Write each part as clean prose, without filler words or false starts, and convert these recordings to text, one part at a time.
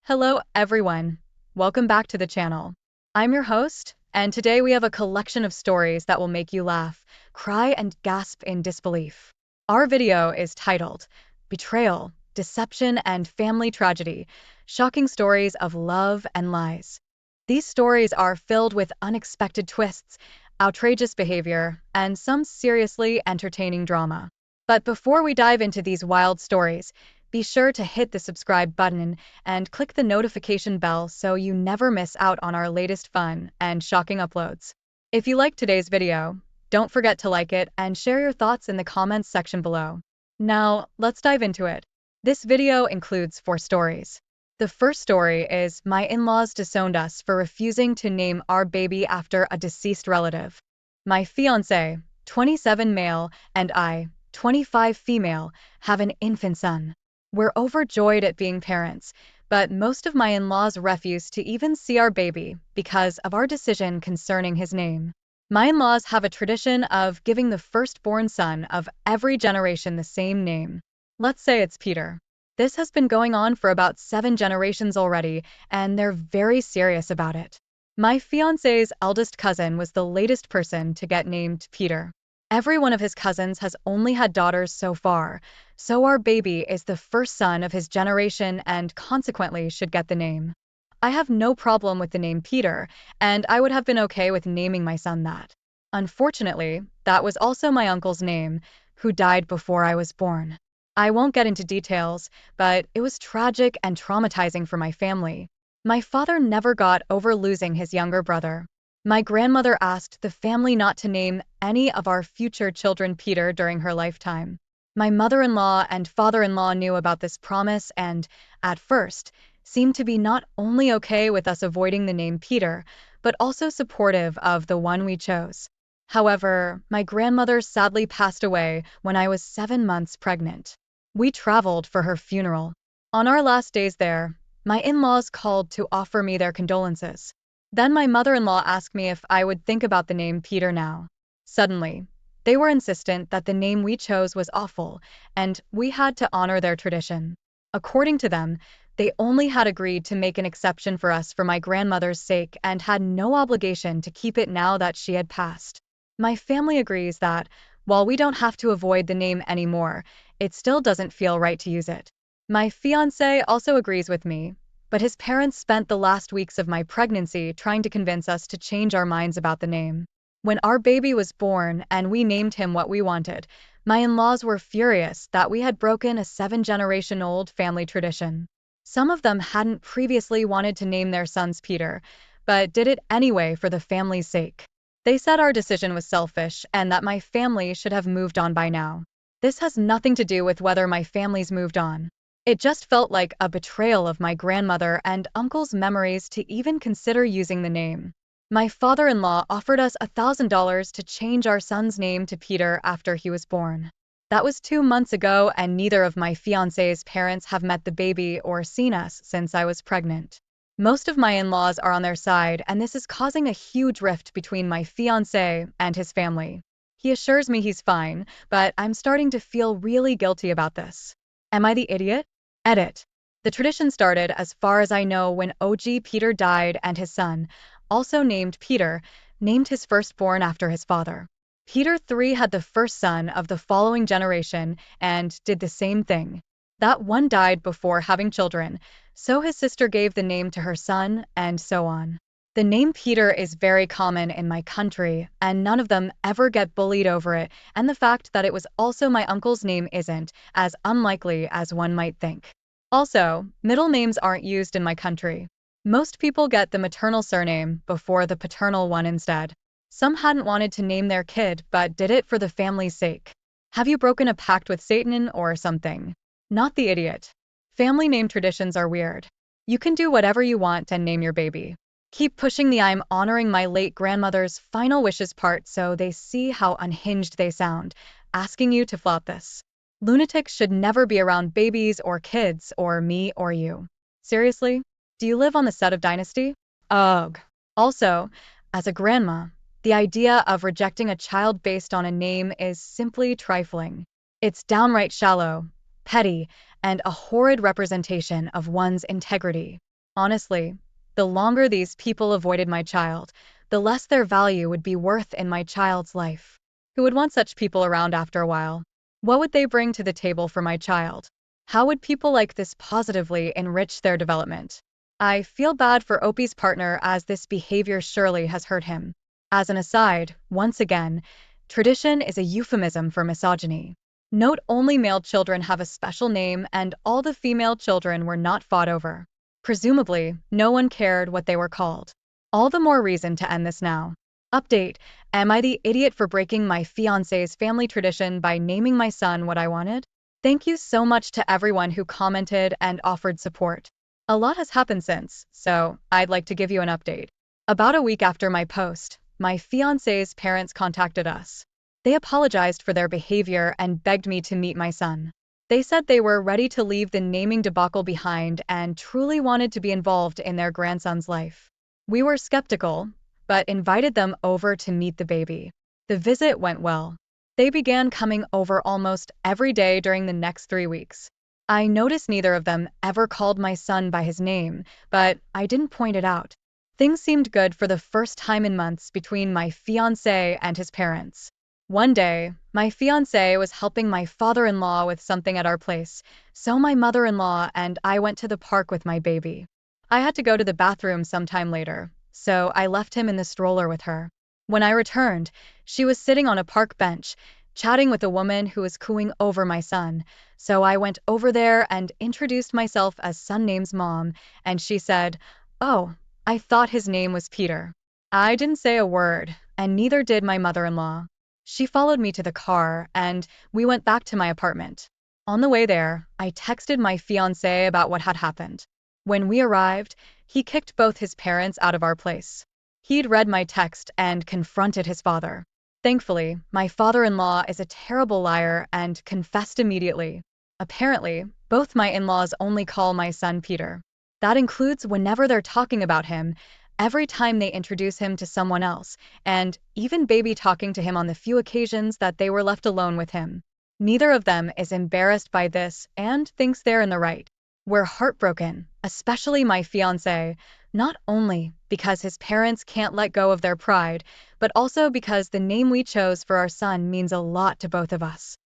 Hello everyone, welcome back to the channel. I'm your host, and today we have a collection of stories that will make you laugh, cry, and gasp in disbelief. Our video is titled Betrayal, Deception, and Family Tragedy, Shocking Stories of Love and Lies. These stories are filled with unexpected twists, outrageous behavior, and some seriously entertaining drama. But before we dive into these wild stories, be sure to hit the subscribe button and click the notification bell so you never miss out on our latest fun and shocking uploads. If you liked today's video, don't forget to like it and share your thoughts in the comments section below. Now, let's dive into it. This video includes 4 stories. The first story is My in-laws disowned us for refusing to name our baby after a deceased relative. My fiancé, 27 male, and I, 25 female, have an infant son. We're overjoyed at being parents, but most of my in-laws refuse to even see our baby because of our decision concerning his name. My in-laws have a tradition of giving the firstborn son of every generation the same name. Let's say it's Peter. This has been going on for about 7 generations already, and they're very serious about it. My fiancé's eldest cousin was the latest person to get named Peter. Every one of his cousins has only had daughters so far, so our baby is the first son of his generation and consequently should get the name. I have no problem with the name Peter, and I would have been okay with naming my son that. Unfortunately, that was also my uncle's name, who died before I was born. I won't get into details, but it was tragic and traumatizing for my family. My father never got over losing his younger brother. My grandmother asked the family not to name any of our future children Peter during her lifetime. My mother-in-law and father-in-law knew about this promise and, at first, seemed to be not only okay with us avoiding the name Peter, but also supportive of the one we chose. However, my grandmother sadly passed away when I was 7 months pregnant. We traveled for her funeral. On our last days there, my in-laws called to offer me their condolences. Then my mother-in-law asked me if I would think about the name Peter now. Suddenly, they were insistent that the name we chose was awful, and we had to honor their tradition. According to them, they only had agreed to make an exception for us for my grandmother's sake and had no obligation to keep it now that she had passed. My family agrees that, while we don't have to avoid the name anymore, it still doesn't feel right to use it. My fiancé also agrees with me, but his parents spent the last weeks of my pregnancy trying to convince us to change our minds about the name. When our baby was born and we named him what we wanted, my in-laws were furious that we had broken a 7-generation-old family tradition. Some of them hadn't previously wanted to name their sons Peter, but did it anyway for the family's sake. They said our decision was selfish and that my family should have moved on by now. This has nothing to do with whether my family's moved on. It just felt like a betrayal of my grandmother and uncle's memories to even consider using the name. My father-in-law offered us $1,000 to change our son's name to Peter after he was born. That was 2 months ago, and neither of my fiancé's parents have met the baby or seen us since I was pregnant. Most of my in-laws are on their side, and this is causing a huge rift between my fiancé and his family. He assures me he's fine, but I'm starting to feel really guilty about this. Am I the idiot? Edit. The tradition started, as far as I know, when OG Peter died and his son, also named Peter, named his firstborn after his father. Peter III had the first son of the following generation and did the same thing. That one died before having children, so his sister gave the name to her son, and so on. The name Peter is very common in my country, and none of them ever get bullied over it, and the fact that it was also my uncle's name isn't as unlikely as one might think. Also, middle names aren't used in my country. Most people get the maternal surname before the paternal one instead. Some hadn't wanted to name their kid but did it for the family's sake. Have you broken a pact with Satan or something? Not the idiot. Family name traditions are weird. You can do whatever you want and name your baby. Keep pushing the I'm honoring my late grandmother's final wishes part so they see how unhinged they sound, asking you to flout this. Lunatics should never be around babies or kids or me or you. Seriously? Do you live on the set of Dynasty? Ugh. Also, as a grandma, the idea of rejecting a child based on a name is simply trifling. It's downright shallow, petty, and a horrid representation of one's integrity. Honestly, the longer these people avoided my child, the less their value would be worth in my child's life. Who would want such people around after a while? What would they bring to the table for my child? How would people like this positively enrich their development? I feel bad for Opie's partner as this behavior surely has hurt him. As an aside, once again, tradition is a euphemism for misogyny. Note only male children have a special name and all the female children were not fought over. Presumably, no one cared what they were called. All the more reason to end this now. Update: am I the idiot for breaking my fiancé's family tradition by naming my son what I wanted? Thank you so much to everyone who commented and offered support. A lot has happened since, so I'd like to give you an update. About a week after my post, my fiancé's parents contacted us. They apologized for their behavior and begged me to meet my son. They said they were ready to leave the naming debacle behind and truly wanted to be involved in their grandson's life. We were skeptical, but invited them over to meet the baby. The visit went well. They began coming over almost every day during the next 3 weeks. I noticed neither of them ever called my son by his name, but I didn't point it out. Things seemed good for the first time in months between my fiancé and his parents. One day, my fiancé was helping my father-in-law with something at our place, so my mother-in-law and I went to the park with my baby. I had to go to the bathroom sometime later, so I left him in the stroller with her. When I returned, she was sitting on a park bench, chatting with a woman who was cooing over my son, so I went over there and introduced myself as Sunname's mom, and she said, "Oh, I thought his name was Peter." I didn't say a word, and neither did my mother-in-law. She followed me to the car, and we went back to my apartment. On the way there, I texted my fiancé about what had happened. When we arrived, he kicked both his parents out of our place. He'd read my text and confronted his father. Thankfully, my father-in-law is a terrible liar and confessed immediately. Apparently, both my in-laws only call my son Peter. That includes whenever they're talking about him, every time they introduce him to someone else, and even baby talking to him on the few occasions that they were left alone with him. Neither of them is embarrassed by this and thinks they're in the right. We're heartbroken, especially my fiancé, not only because his parents can't let go of their pride, but also because the name we chose for our son means a lot to both of us.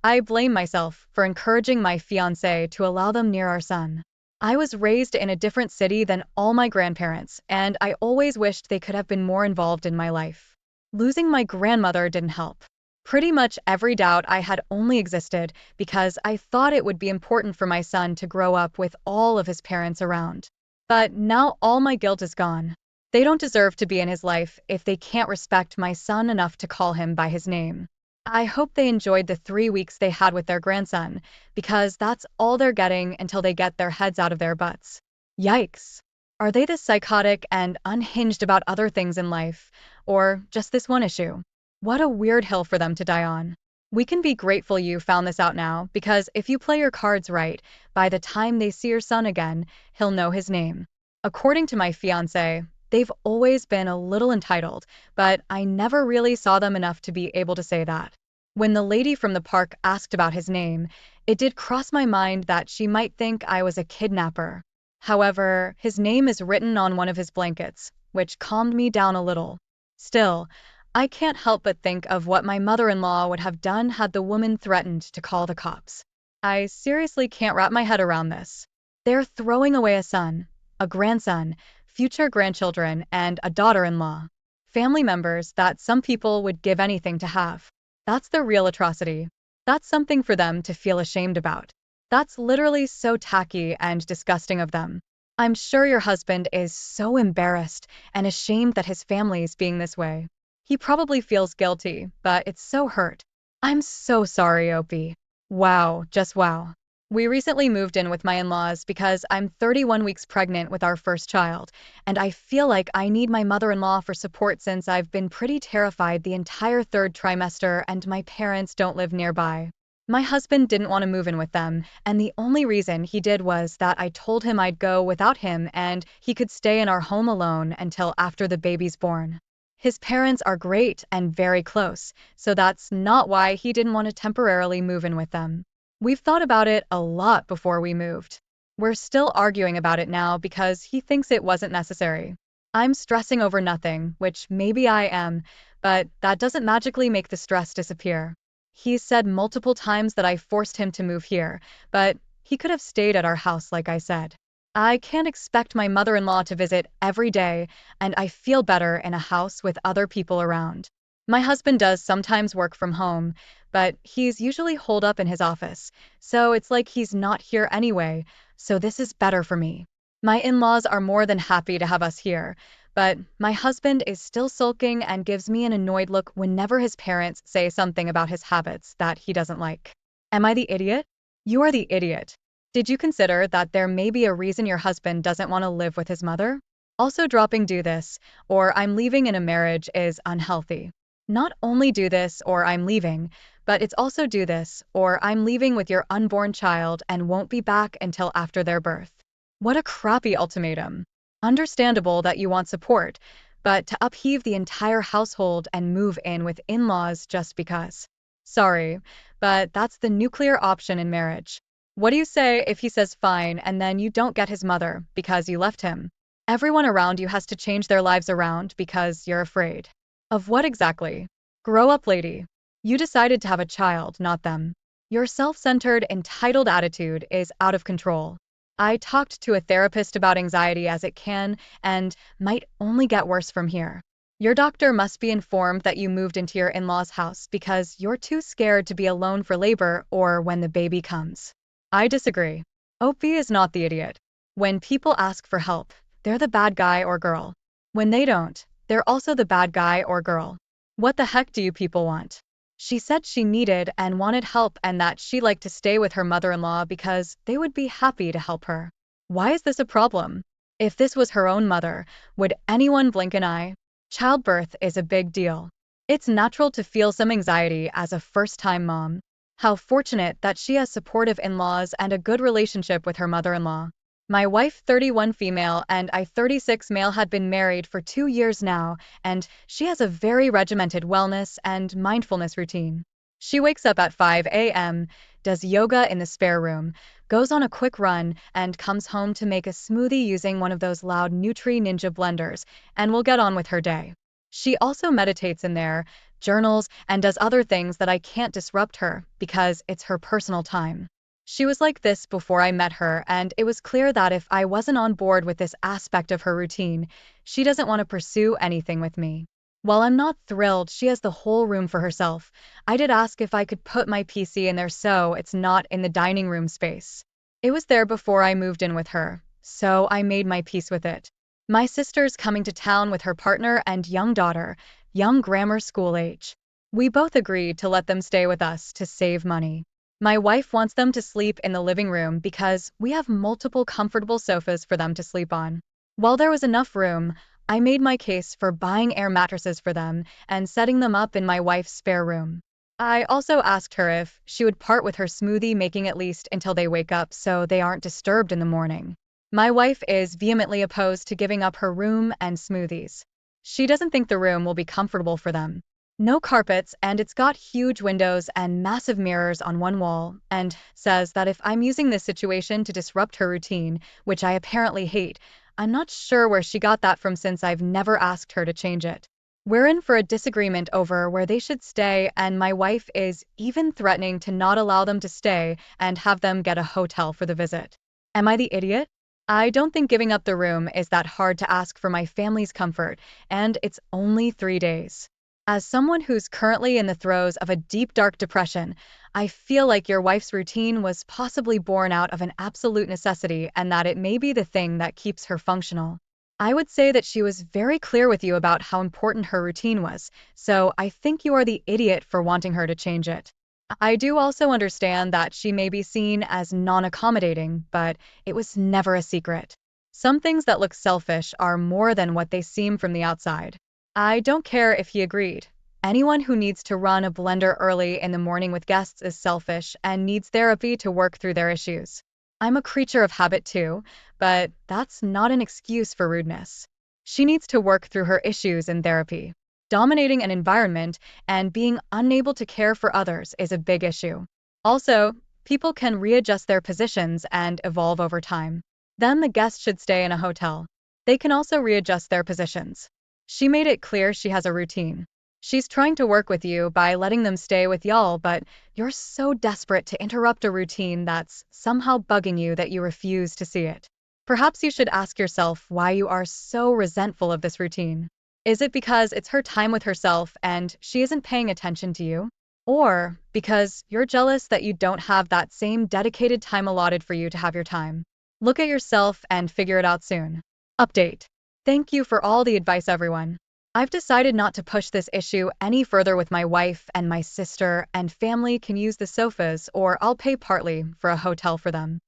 I blame myself for encouraging my fiancé to allow them near our son. I was raised in a different city than all my grandparents, and I always wished they could have been more involved in my life. Losing my grandmother didn't help. Pretty much every doubt I had only existed because I thought it would be important for my son to grow up with all of his parents around. But now all my guilt is gone. They don't deserve to be in his life if they can't respect my son enough to call him by his name. I hope they enjoyed the 3 weeks they had with their grandson, because that's all they're getting until they get their heads out of their butts. Yikes. Are they this psychotic and unhinged about other things in life, or just this one issue? What a weird hill for them to die on. We can be grateful you found this out now, because if you play your cards right, by the time they see your son again, he'll know his name. According to my fiancé, they've always been a little entitled, but I never really saw them enough to be able to say that. When the lady from the park asked about his name, it did cross my mind that she might think I was a kidnapper. However, his name is written on one of his blankets, which calmed me down a little. Still, I can't help but think of what my mother-in-law would have done had the woman threatened to call the cops. I seriously can't wrap my head around this. They're throwing away a son, a grandson, future grandchildren, and a daughter-in-law. Family members that some people would give anything to have. That's the real atrocity. That's something for them to feel ashamed about. That's literally so tacky and disgusting of them. I'm sure your husband is so embarrassed and ashamed that his family's being this way. He probably feels guilty, but it's so hurt. I'm so sorry, Opie. Wow, just wow. We recently moved in with my in-laws because I'm 31 weeks pregnant with our first child, and I feel like I need my mother-in-law for support since I've been pretty terrified the entire third trimester and my parents don't live nearby. My husband didn't want to move in with them, and the only reason he did was that I told him I'd go without him and he could stay in our home alone until after the baby's born. His parents are great and very close, so that's not why he didn't want to temporarily move in with them. We've thought about it a lot before we moved. We're still arguing about it now because he thinks it wasn't necessary. I'm stressing over nothing, which maybe I am, but that doesn't magically make the stress disappear. He's said multiple times that I forced him to move here, but he could have stayed at our house like I said. I can't expect my mother-in-law to visit every day, and I feel better in a house with other people around. My husband does sometimes work from home, but he's usually holed up in his office, so it's like he's not here anyway, so this is better for me. My in-laws are more than happy to have us here, but my husband is still sulking and gives me an annoyed look whenever his parents say something about his habits that he doesn't like. Am I the idiot? You are the idiot. Did you consider that there may be a reason your husband doesn't want to live with his mother? Also, dropping do this, or I'm leaving in a marriage is unhealthy. Not only do this, or I'm leaving, but it's also do this, or I'm leaving with your unborn child and won't be back until after their birth. What a crappy ultimatum. Understandable that you want support, but to upheave the entire household and move in with in-laws just because. Sorry, but that's the nuclear option in marriage. What do you say if he says fine and then you don't get his mother because you left him? Everyone around you has to change their lives around because you're afraid. Of what exactly? Grow up, lady. You decided to have a child, not them. Your self-centered, entitled attitude is out of control. I talked to a therapist about anxiety as it can and might only get worse from here. Your doctor must be informed that you moved into your in-laws' house because you're too scared to be alone for labor or when the baby comes. I disagree. Opie is not the idiot. When people ask for help, they're the bad guy or girl. When they don't, they're also the bad guy or girl. What the heck do you people want? She said she needed and wanted help and that she'd like to stay with her mother-in-law because they would be happy to help her. Why is this a problem? If this was her own mother, would anyone blink an eye? Childbirth is a big deal. It's natural to feel some anxiety as a first-time mom. How fortunate that she has supportive in-laws and a good relationship with her mother-in-law. My wife, 31 female, and I, 36 male, had been married for 2 years now, and she has a very regimented wellness and mindfulness routine. She wakes up at 5 a.m., does yoga in the spare room, goes on a quick run, and comes home to make a smoothie using one of those loud Nutri Ninja blenders, and will get on with her day. She also meditates in there, journals, and does other things that I can't disrupt her because it's her personal time. She was like this before I met her, and it was clear that if I wasn't on board with this aspect of her routine, she doesn't want to pursue anything with me. While I'm not thrilled she has the whole room for herself, I did ask if I could put my PC in there so it's not in the dining room space. It was there before I moved in with her, so I made my peace with it. My sister's coming to town with her partner and young daughter, young grammar school age. We both agreed to let them stay with us to save money. My wife wants them to sleep in the living room because we have multiple comfortable sofas for them to sleep on. While there was enough room, I made my case for buying air mattresses for them and setting them up in my wife's spare room. I also asked her if she would part with her smoothie making at least until they wake up so they aren't disturbed in the morning. My wife is vehemently opposed to giving up her room and smoothies. She doesn't think the room will be comfortable for them. No carpets, and it's got huge windows and massive mirrors on one wall, and says that if I'm using this situation to disrupt her routine, which I apparently hate, I'm not sure where she got that from since I've never asked her to change it. We're in for a disagreement over where they should stay, and my wife is even threatening to not allow them to stay and have them get a hotel for the visit. Am I the idiot? I don't think giving up the room is that hard to ask for my family's comfort, and it's only 3 days. As someone who's currently in the throes of a deep, dark depression, I feel like your wife's routine was possibly born out of an absolute necessity and that it may be the thing that keeps her functional. I would say that she was very clear with you about how important her routine was, so I think you are the idiot for wanting her to change it. I do also understand that she may be seen as non-accommodating, but it was never a secret. Some things that look selfish are more than what they seem from the outside. I don't care if he agreed. Anyone who needs to run a blender early in the morning with guests is selfish and needs therapy to work through their issues. I'm a creature of habit too, but that's not an excuse for rudeness. She needs to work through her issues in therapy. Dominating an environment and being unable to care for others is a big issue. Also, People can readjust their positions and evolve over time. Then the guest should stay in a hotel. They can also readjust their positions. She made it clear she has a routine. She's trying to work with you by letting them stay with y'all, but you're so desperate to interrupt a routine that's somehow bugging you that you refuse to see it. Perhaps you should ask yourself why you are so resentful of this routine. Is it because it's her time with herself and she isn't paying attention to you? Or because you're jealous that you don't have that same dedicated time allotted for you to have your time? Look at yourself and figure it out soon. Update. Thank you for all the advice, everyone. I've decided not to push this issue any further with my wife, and my sister and family can use the sofas, or I'll pay partly for a hotel for them.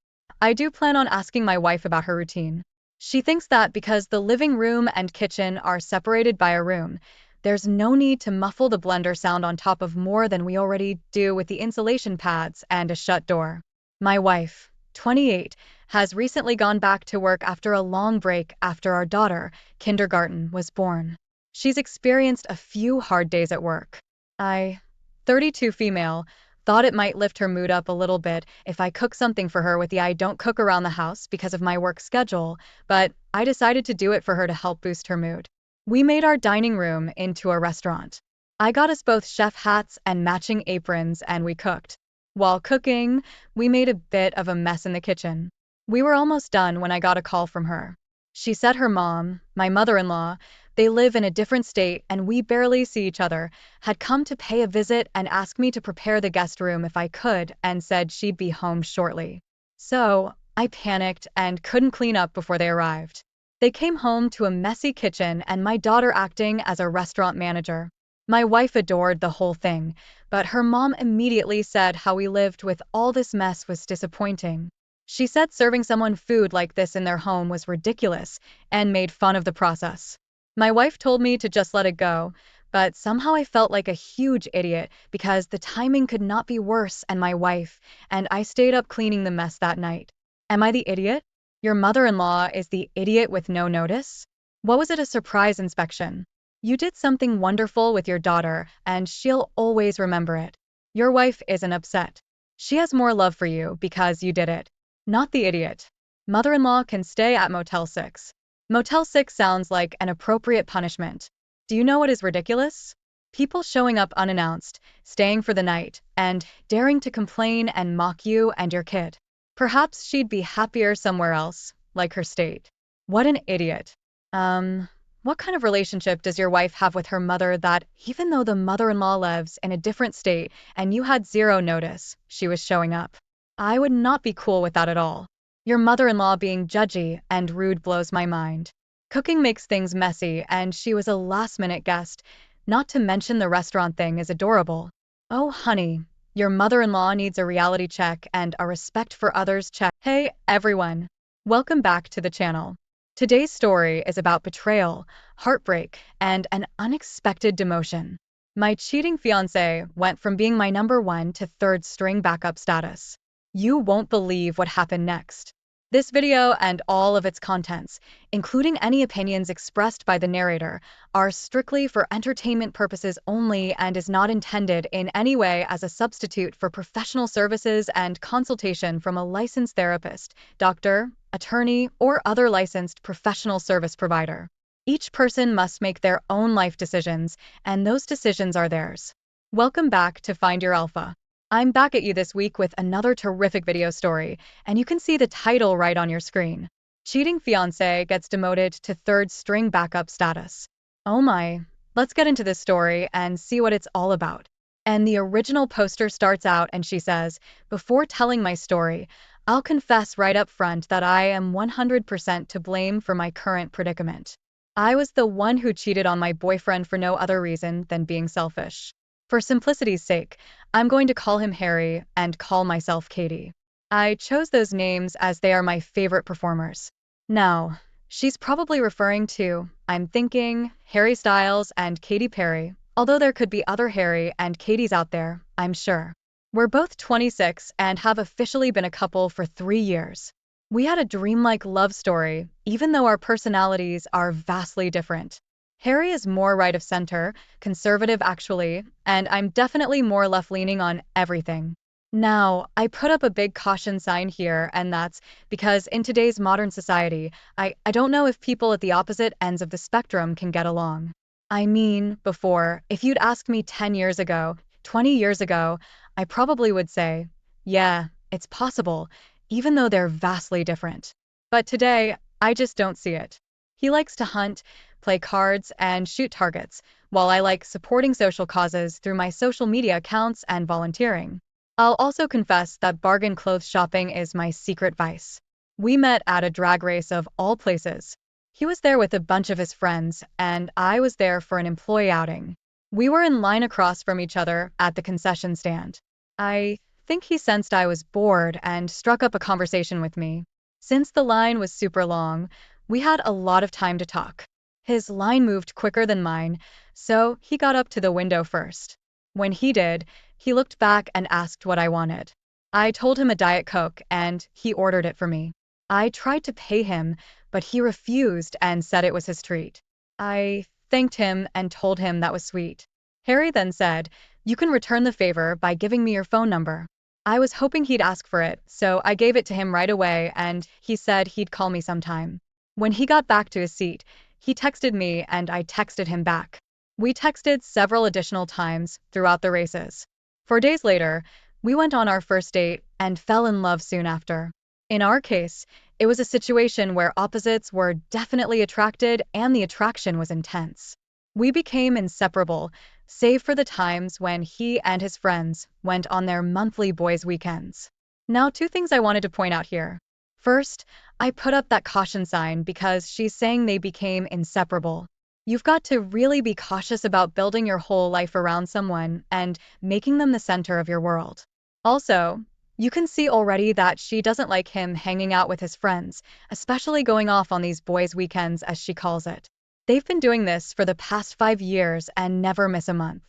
I do plan on asking my wife about her routine. She thinks that because the living room and kitchen are separated by a room, there's no need to muffle the blender sound on top of more than we already do with the insulation pads and a shut door. My wife, 28, has recently gone back to work after a long break after our daughter, kindergarten, was born. She's experienced a few hard days at work. I, 32 female, thought it might lift her mood up a little bit if I cook something for her with the I don't cook around the house because of my work schedule, but I decided to do it for her to help boost her mood. We made our dining room into a restaurant. I got us both chef hats and matching aprons, and we cooked. While cooking, we made a bit of a mess in the kitchen. We were almost done when I got a call from her. She said her mom, my mother-in-law, they live in a different state and we barely see each other, had come to pay a visit and ask me to prepare the guest room if I could, and said she'd be home shortly. So, I panicked and couldn't clean up before they arrived. They came home to a messy kitchen and my daughter acting as a restaurant manager. My wife adored the whole thing, but her mom immediately said how we lived with all this mess was disappointing. She said serving someone food like this in their home was ridiculous and made fun of the process. My wife told me to just let it go, but somehow I felt like a huge idiot because the timing could not be worse, and my wife and I stayed up cleaning the mess that night. Am I the idiot? Your mother-in-law is the idiot with no notice? What was it, a surprise inspection? You did something wonderful with your daughter, and she'll always remember it. Your wife isn't upset. She has more love for you because you did it. Not the idiot. Mother-in-law can stay at Motel 6. Motel 6 sounds like an appropriate punishment. Do you know what is ridiculous? People showing up unannounced, staying for the night, and daring to complain and mock you and your kid. Perhaps she'd be happier somewhere else, like her state. What an idiot. What kind of relationship does your wife have with her mother that, even though the mother-in-law lives in a different state and you had zero notice, she was showing up? I would not be cool with that at all. Your mother-in-law being judgy and rude blows my mind. Cooking makes things messy, and she was a last-minute guest. Not to mention the restaurant thing is adorable. Oh, honey, your mother-in-law needs a reality check and a respect for others check. Hey, everyone. Welcome back to the channel. Today's story is about betrayal, heartbreak, and an unexpected demotion. My cheating fiancé went from being my number one to third-string backup status. You won't believe what happened next. This video and all of its contents, including any opinions expressed by the narrator, are strictly for entertainment purposes only and is not intended in any way as a substitute for professional services and consultation from a licensed therapist, doctor, attorney, or other licensed professional service provider. Each person must make their own life decisions, and those decisions are theirs. Welcome back to Find Your Alpha. I'm back at you this week with another terrific video story, and you can see the title right on your screen. Cheating fiancé gets demoted to third-string backup status. Oh my, let's get into this story and see what it's all about. And the original poster starts out and she says, "Before telling my story, I'll confess right up front that I am 100% to blame for my current predicament. I was the one who cheated on my boyfriend for no other reason than being selfish. For simplicity's sake, I'm going to call him Harry and call myself Katie. I chose those names as they are my favorite performers." Now, she's probably referring to, I'm thinking, Harry Styles and Katy Perry, although there could be other Harry and Katies out there, I'm sure. We're both 26 and have officially been a couple for 3 years. We had a dreamlike love story, even though our personalities are vastly different. Harry is more right of center, conservative actually, and I'm definitely more left-leaning on everything. Now, I put up a big caution sign here, and that's because in today's modern society, I don't know if people at the opposite ends of the spectrum can get along. I mean, before, if you'd asked me 10 years ago, 20 years ago, I probably would say, yeah, it's possible, even though they're vastly different. But today, I just don't see it. He likes to hunt, play cards, and shoot targets, while I like supporting social causes through my social media accounts and volunteering. I'll also confess that bargain clothes shopping is my secret vice. We met at a drag race of all places. He was there with a bunch of his friends, and I was there for an employee outing. We were in line across from each other at the concession stand. I think he sensed I was bored and struck up a conversation with me. Since the line was super long, we had a lot of time to talk. His line moved quicker than mine, so he got up to the window first. When he did, he looked back and asked what I wanted. I told him a Diet Coke, and he ordered it for me. I tried to pay him, but he refused and said it was his treat. I thanked him and told him that was sweet. Harry then said, "You can return the favor by giving me your phone number." I was hoping he'd ask for it, so I gave it to him right away, and he said he'd call me sometime. When he got back to his seat, he texted me and I texted him back. We texted several additional times throughout the races. 4 days later, we went on our first date and fell in love soon after. In our case, it was a situation where opposites were definitely attracted and the attraction was intense. We became inseparable, save for the times when he and his friends went on their monthly boys' weekends. Now, two things I wanted to point out here. First, I put up that caution sign because she's saying they became inseparable. You've got to really be cautious about building your whole life around someone and making them the center of your world. Also, you can see already that she doesn't like him hanging out with his friends, especially going off on these boys' weekends, as she calls it. They've been doing this for the past 5 years and never miss a month.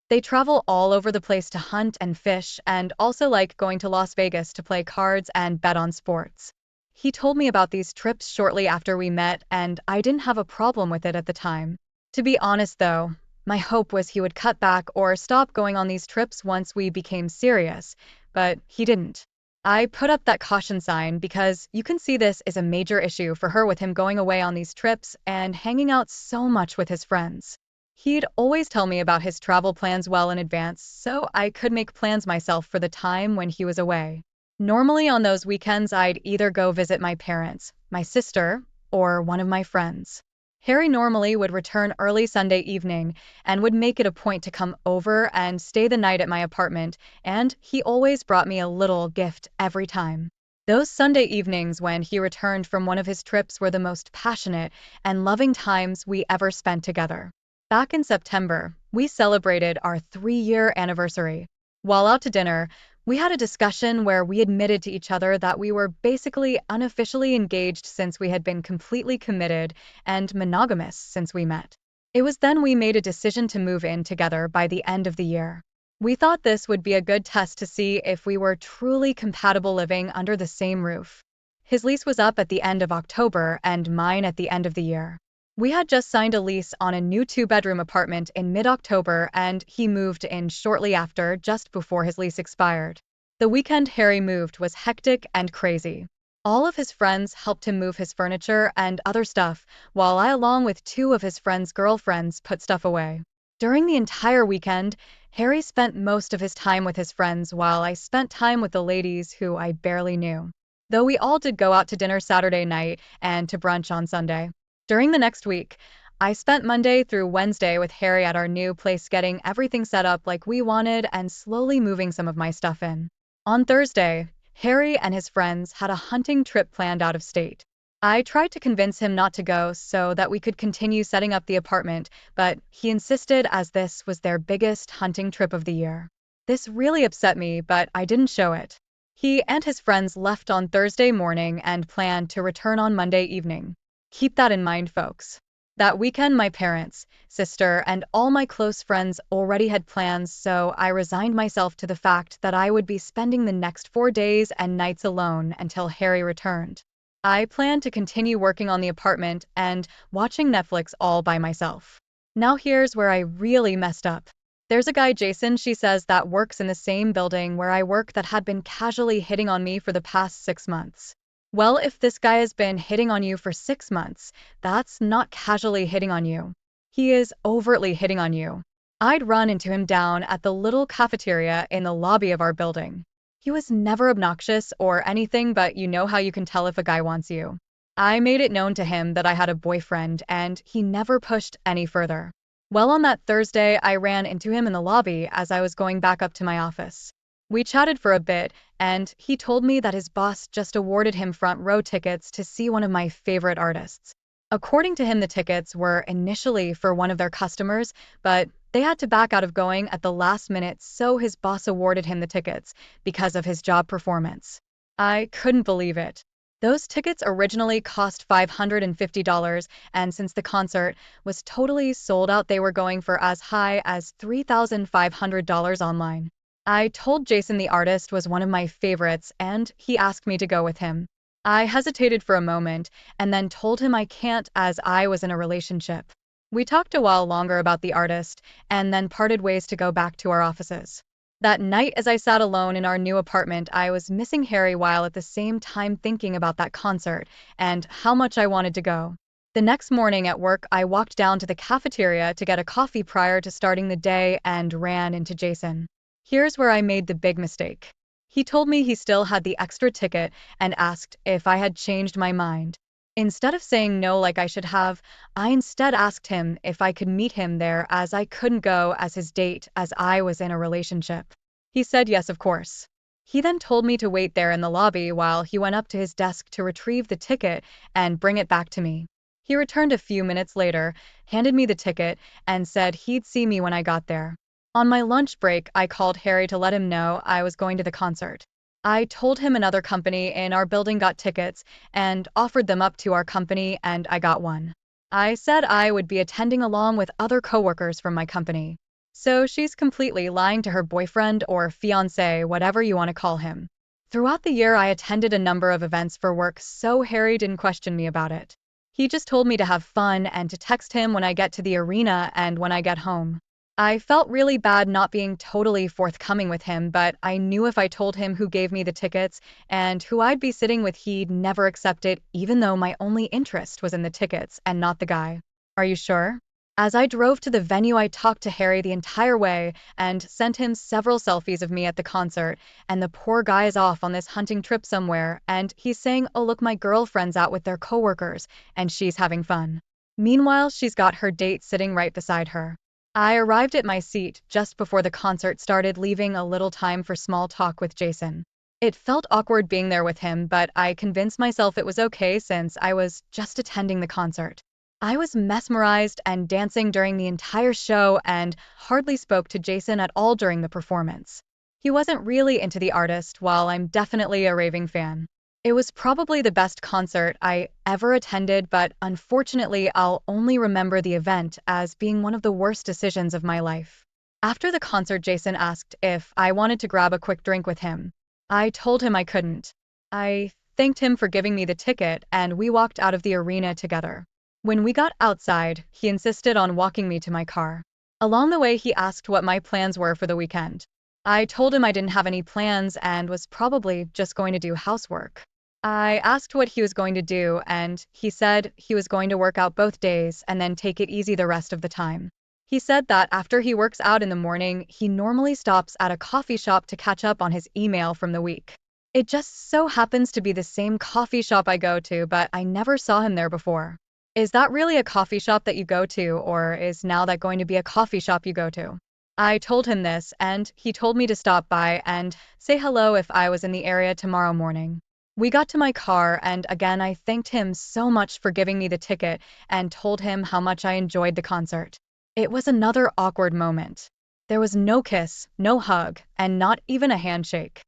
They travel all over the place to hunt and fish, and also like going to Las Vegas to play cards and bet on sports. He told me about these trips shortly after we met, and I didn't have a problem with it at the time. To be honest, though, my hope was he would cut back or stop going on these trips once we became serious, but he didn't. I put up that caution sign because you can see this is a major issue for her with him going away on these trips and hanging out so much with his friends. He'd always tell me about his travel plans well in advance, so I could make plans myself for the time when he was away. Normally on those weekends, I'd either go visit my parents, my sister, or one of my friends. Harry normally would return early Sunday evening and would make it a point to come over and stay the night at my apartment, and he always brought me a little gift every time. Those Sunday evenings when he returned from one of his trips were the most passionate and loving times we ever spent together. Back in September, we celebrated our 3-year anniversary. While out to dinner, we had a discussion where we admitted to each other that we were basically unofficially engaged since we had been completely committed and monogamous since we met. It was then we made a decision to move in together by the end of the year. We thought this would be a good test to see if we were truly compatible living under the same roof. His lease was up at the end of October and mine at the end of the year. We had just signed a lease on a new 2-bedroom apartment in mid-October, and he moved in shortly after, just before his lease expired. The weekend Harry moved was hectic and crazy. All of his friends helped him move his furniture and other stuff, while I, along with 2 of his friends' girlfriends, put stuff away. During the entire weekend, Harry spent most of his time with his friends while I spent time with the ladies who I barely knew. Though we all did go out to dinner Saturday night and to brunch on Sunday. During the next week, I spent Monday through Wednesday with Harry at our new place getting everything set up like we wanted and slowly moving some of my stuff in. On Thursday, Harry and his friends had a hunting trip planned out of state. I tried to convince him not to go so that we could continue setting up the apartment, but he insisted as this was their biggest hunting trip of the year. This really upset me, but I didn't show it. He and his friends left on Thursday morning and planned to return on Monday evening. Keep that in mind, folks. That weekend, my parents, sister, and all my close friends already had plans, so I resigned myself to the fact that I would be spending the next 4 days and nights alone until Harry returned. I planned to continue working on the apartment and watching Netflix all by myself. Now here's where I really messed up. There's a guy, Jason, she says, that works in the same building where I work that had been casually hitting on me for the past 6 months. Well, if this guy has been hitting on you for 6 months, that's not casually hitting on you. He is overtly hitting on you. I'd run into him down at the little cafeteria in the lobby of our building. He was never obnoxious or anything, but you know how you can tell if a guy wants you. I made it known to him that I had a boyfriend, and he never pushed any further. Well, on that Thursday, I ran into him in the lobby as I was going back up to my office. We chatted for a bit, and he told me that his boss just awarded him front row tickets to see one of my favorite artists. According to him, the tickets were initially for one of their customers, but they had to back out of going at the last minute, so his boss awarded him the tickets because of his job performance. I couldn't believe it. Those tickets originally cost $550, and since the concert was totally sold out, they were going for as high as $3,500 online. I told Jason the artist was one of my favorites, and he asked me to go with him. I hesitated for a moment, and then told him I can't as I was in a relationship. We talked a while longer about the artist, and then parted ways to go back to our offices. That night, as I sat alone in our new apartment, I was missing Harry while at the same time thinking about that concert and how much I wanted to go. The next morning at work, I walked down to the cafeteria to get a coffee prior to starting the day and ran into Jason. Here's where I made the big mistake. He told me he still had the extra ticket and asked if I had changed my mind. Instead of saying no like I should have, I instead asked him if I could meet him there as I couldn't go as his date as I was in a relationship. He said yes, of course. He then told me to wait there in the lobby while he went up to his desk to retrieve the ticket and bring it back to me. He returned a few minutes later, handed me the ticket, and said he'd see me when I got there. On my lunch break, I called Harry to let him know I was going to the concert. I told him another company in our building got tickets and offered them up to our company, and I got one. I said I would be attending along with other coworkers from my company. So she's completely lying to her boyfriend or fiancé, whatever you want to call him. Throughout the year, I attended a number of events for work, so Harry didn't question me about it. He just told me to have fun and to text him when I get to the arena and when I get home. I felt really bad not being totally forthcoming with him, but I knew if I told him who gave me the tickets and who I'd be sitting with, he'd never accept it, even though my only interest was in the tickets and not the guy. Are you sure? As I drove to the venue, I talked to Harry the entire way and sent him several selfies of me at the concert, and the poor guy is off on this hunting trip somewhere, and he's saying, "Oh, look, my girlfriend's out with their coworkers, and she's having fun." Meanwhile, she's got her date sitting right beside her. I arrived at my seat just before the concert started, leaving a little time for small talk with Jason. It felt awkward being there with him, but I convinced myself it was okay since I was just attending the concert. I was mesmerized and dancing during the entire show and hardly spoke to Jason at all during the performance. He wasn't really into the artist, while I'm definitely a raving fan. It was probably the best concert I ever attended, but unfortunately, I'll only remember the event as being one of the worst decisions of my life. After the concert, Jason asked if I wanted to grab a quick drink with him. I told him I couldn't. I thanked him for giving me the ticket, and we walked out of the arena together. When we got outside, he insisted on walking me to my car. Along the way, he asked what my plans were for the weekend. I told him I didn't have any plans and was probably just going to do housework. I asked what he was going to do, and he said he was going to work out both days and then take it easy the rest of the time. He said that after he works out in the morning, he normally stops at a coffee shop to catch up on his email from the week. It just so happens to be the same coffee shop I go to, but I never saw him there before. Is that really a coffee shop that you go to, or is now that going to be a coffee shop you go to? I told him this, and he told me to stop by and say hello if I was in the area tomorrow morning. We got to my car, and again I thanked him so much for giving me the ticket and told him how much I enjoyed the concert. It was another awkward moment. There was no kiss, no hug, and not even a handshake.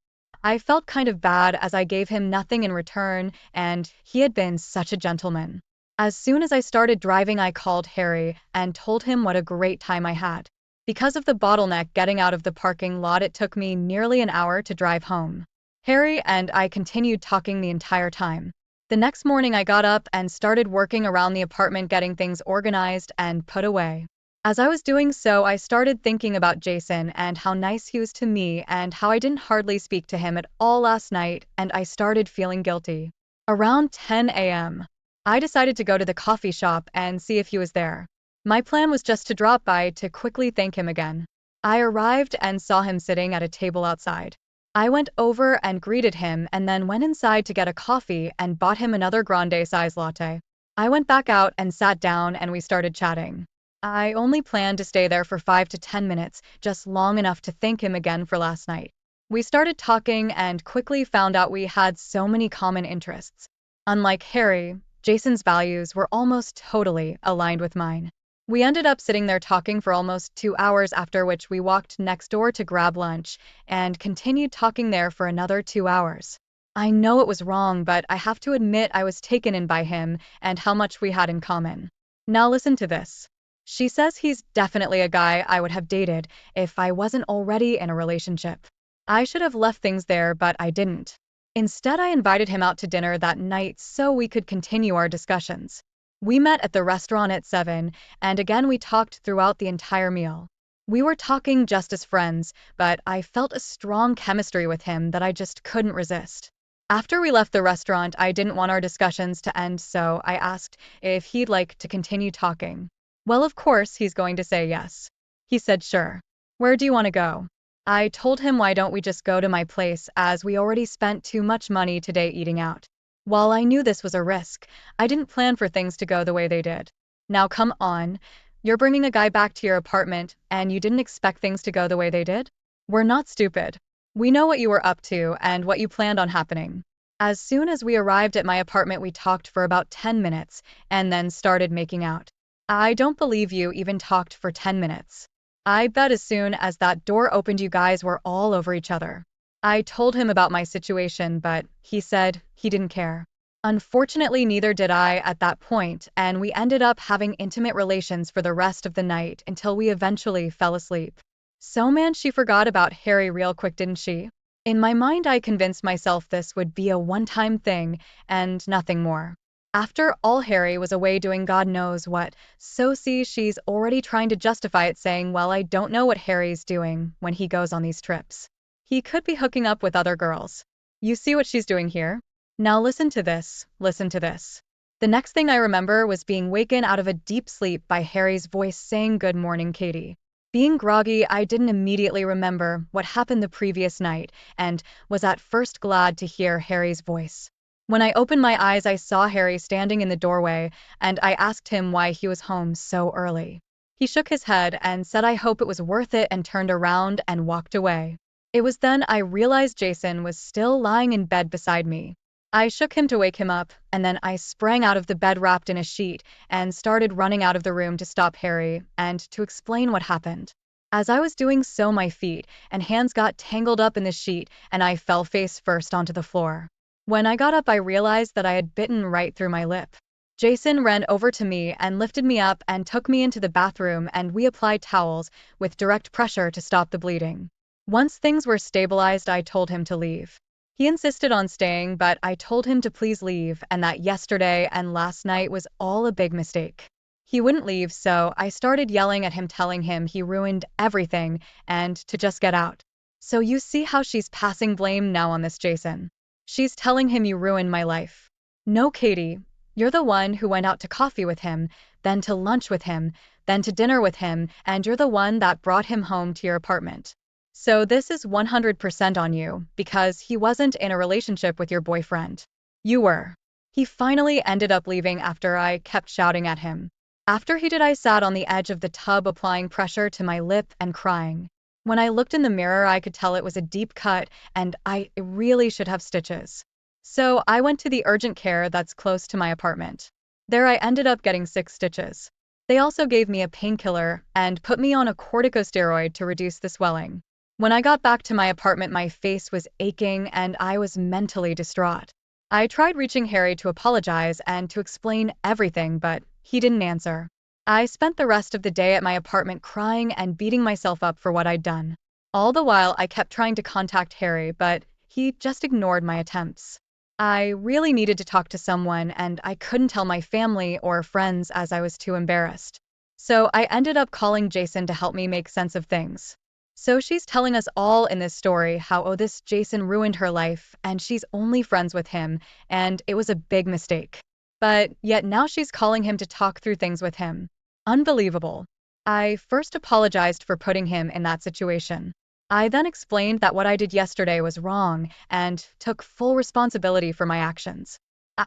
I felt kind of bad as I gave him nothing in return, and he had been such a gentleman. As soon as I started driving, I called Harry and told him what a great time I had. Because of the bottleneck getting out of the parking lot, it took me nearly an hour to drive home. Harry and I continued talking the entire time. The next morning, I got up and started working around the apartment, getting things organized and put away. As I was doing so, I started thinking about Jason and how nice he was to me and how I didn't hardly speak to him at all last night, and I started feeling guilty. Around 10 a.m., I decided to go to the coffee shop and see if he was there. My plan was just to drop by to quickly thank him again. I arrived and saw him sitting at a table outside. I went over and greeted him and then went inside to get a coffee and bought him another grande size latte. I went back out and sat down and we started chatting. I only planned to stay there for 5 to 10 minutes, just long enough to thank him again for last night. We started talking and quickly found out we had so many common interests. Unlike Harry, Jason's values were almost totally aligned with mine. We ended up sitting there talking for almost 2 hours, after which we walked next door to grab lunch and continued talking there for another 2 hours. I know it was wrong, but I have to admit I was taken in by him and how much we had in common. Now listen to this. She says he's definitely a guy I would have dated if I wasn't already in a relationship. I should have left things there, but I didn't. Instead, I invited him out to dinner that night so we could continue our discussions. We met at the restaurant at 7, and again we talked throughout the entire meal. We were talking just as friends, but I felt a strong chemistry with him that I just couldn't resist. After we left the restaurant, I didn't want our discussions to end, so I asked if he'd like to continue talking. Well, of course, he's going to say yes. He said sure. Where do you want to go? I told him why don't we just go to my place, as we already spent too much money today eating out. While I knew this was a risk, I didn't plan for things to go the way they did. Now come on, you're bringing a guy back to your apartment and you didn't expect things to go the way they did? We're not stupid. We know what you were up to and what you planned on happening. As soon as we arrived at my apartment, we talked for about 10 minutes and then started making out. I don't believe you even talked for 10 minutes. I bet as soon as that door opened, you guys were all over each other. I told him about my situation, but he said he didn't care. Unfortunately, neither did I at that point, and we ended up having intimate relations for the rest of the night until we eventually fell asleep. So man, she forgot about Harry real quick, didn't she? In my mind, I convinced myself this would be a one-time thing and nothing more. After all, Harry was away doing God knows what, so see, she's already trying to justify it, saying, well, I don't know what Harry's doing when he goes on these trips. He could be hooking up with other girls. You see what she's doing here? Now listen to this, listen to this. The next thing I remember was being waken out of a deep sleep by Harry's voice saying, "Good morning, Katie." Being groggy, I didn't immediately remember what happened the previous night and was at first glad to hear Harry's voice. When I opened my eyes, I saw Harry standing in the doorway, and I asked him why he was home so early. He shook his head and said I hope it was worth it and turned around and walked away. It was then I realized Jason was still lying in bed beside me. I shook him to wake him up, and then I sprang out of the bed wrapped in a sheet and started running out of the room to stop Harry and to explain what happened. As I was doing so, my feet and hands got tangled up in the sheet and I fell face first onto the floor. When I got up, I realized that I had bitten right through my lip. Jason ran over to me and lifted me up and took me into the bathroom, and we applied towels with direct pressure to stop the bleeding. Once things were stabilized, I told him to leave. He insisted on staying, but I told him to please leave and that yesterday and last night was all a big mistake. He wouldn't leave, so I started yelling at him, telling him he ruined everything and to just get out. So you see how she's passing blame now on this Jason. She's telling him you ruined my life. No, Katie, you're the one who went out to coffee with him, then to lunch with him, then to dinner with him, and you're the one that brought him home to your apartment. So this is 100% on you, because he wasn't in a relationship with your boyfriend. You were. He finally ended up leaving after I kept shouting at him. After he did, I sat on the edge of the tub applying pressure to my lip and crying. When I looked in the mirror, I could tell it was a deep cut and I really should have stitches. So I went to the urgent care that's close to my apartment. There I ended up getting 6 stitches. They also gave me a painkiller and put me on a corticosteroid to reduce the swelling. When I got back to my apartment, my face was aching and I was mentally distraught. I tried reaching Harry to apologize and to explain everything, but he didn't answer. I spent the rest of the day at my apartment crying and beating myself up for what I'd done. All the while, I kept trying to contact Harry, but he just ignored my attempts. I really needed to talk to someone, and I couldn't tell my family or friends as I was too embarrassed. So I ended up calling Jason to help me make sense of things. So she's telling us all in this story how, oh, this Jason ruined her life and she's only friends with him and it was a big mistake. But yet now she's calling him to talk through things with him. Unbelievable. I first apologized for putting him in that situation. I then explained that what I did yesterday was wrong and took full responsibility for my actions.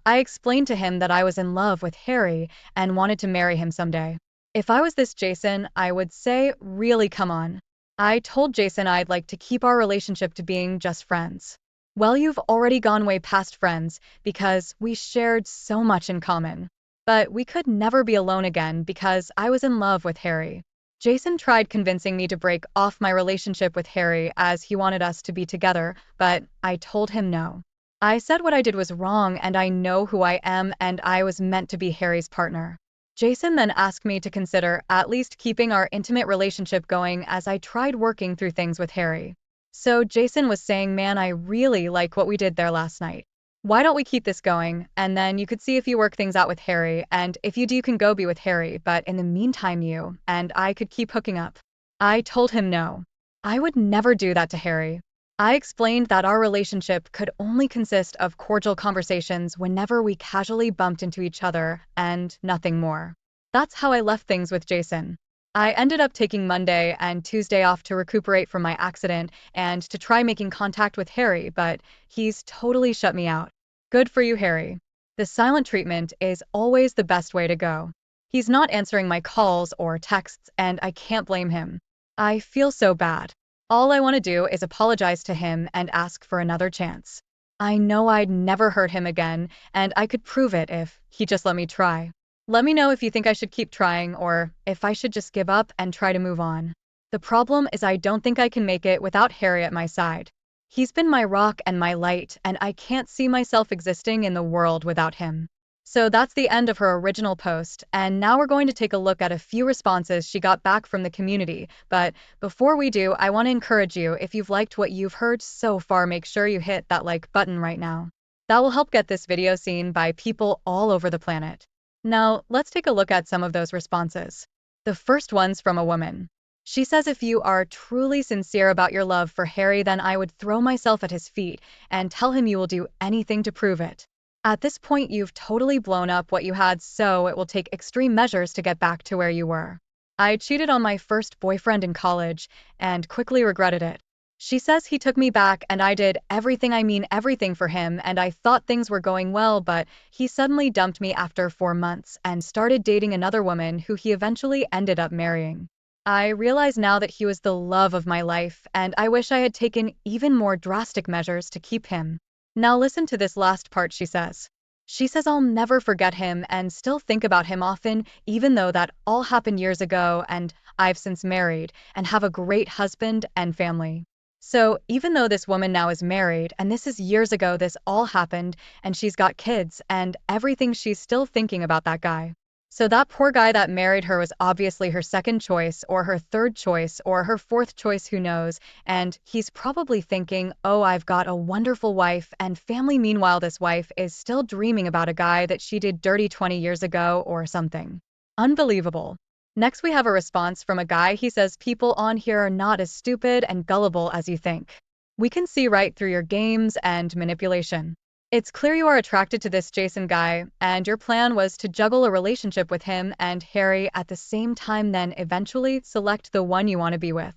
I explained to him that I was in love with Harry and wanted to marry him someday. If I was this Jason, I would say, really, come on. I told Jason I'd like to keep our relationship to being just friends. Well, you've already gone way past friends because we shared so much in common. But we could never be alone again because I was in love with Harry. Jason tried convincing me to break off my relationship with Harry as he wanted us to be together, but I told him no. I said what I did was wrong and I know who I am and I was meant to be Harry's partner. Jason then asked me to consider at least keeping our intimate relationship going as I tried working through things with Harry. So Jason was saying, man, I really like what we did there last night. Why don't we keep this going? And then you could see if you work things out with Harry, and if you do, you can go be with Harry, but in the meantime, you and I could keep hooking up. I told him no. I would never do that to Harry. I explained that our relationship could only consist of cordial conversations whenever we casually bumped into each other and nothing more. That's how I left things with Jason. I ended up taking Monday and Tuesday off to recuperate from my accident and to try making contact with Harry, but he's totally shut me out. Good for you, Harry. The silent treatment is always the best way to go. He's not answering my calls or texts, and I can't blame him. I feel so bad. All I want to do is apologize to him and ask for another chance. I know I'd never hurt him again, and I could prove it if he just let me try. Let me know if you think I should keep trying or if I should just give up and try to move on. The problem is I don't think I can make it without Harry at my side. He's been my rock and my light, and I can't see myself existing in the world without him. So that's the end of her original post, and now we're going to take a look at a few responses she got back from the community. But before we do, I want to encourage you, if you've liked what you've heard so far, make sure you hit that like button right now. That will help get this video seen by people all over the planet. Now, let's take a look at some of those responses. The first one's from a woman. She says, if you are truly sincere about your love for Harry, then I would throw myself at his feet and tell him you will do anything to prove it. At this point, you've totally blown up what you had, so it will take extreme measures to get back to where you were. I cheated on my first boyfriend in college and quickly regretted it. She says he took me back and I did everything, I mean everything, for him, and I thought things were going well, but he suddenly dumped me after 4 months and started dating another woman who he eventually ended up marrying. I realize now that he was the love of my life, and I wish I had taken even more drastic measures to keep him. Now listen to this last part she says. She says, I'll never forget him and still think about him often, even though that all happened years ago and I've since married and have a great husband and family. So even though this woman now is married and this is years ago this all happened and she's got kids and everything, she's still thinking about that guy. So that poor guy that married her was obviously her second choice or her third choice or her fourth choice, who knows, and he's probably thinking, oh, I've got a wonderful wife and family. Meanwhile, this wife is still dreaming about a guy that she did dirty 20 years ago or something. Unbelievable. Next, we have a response from a guy. He says, people on here are not as stupid and gullible as you think. We can see right through your games and manipulation. It's clear you are attracted to this Jason guy, and your plan was to juggle a relationship with him and Harry at the same time, then eventually select the one you want to be with.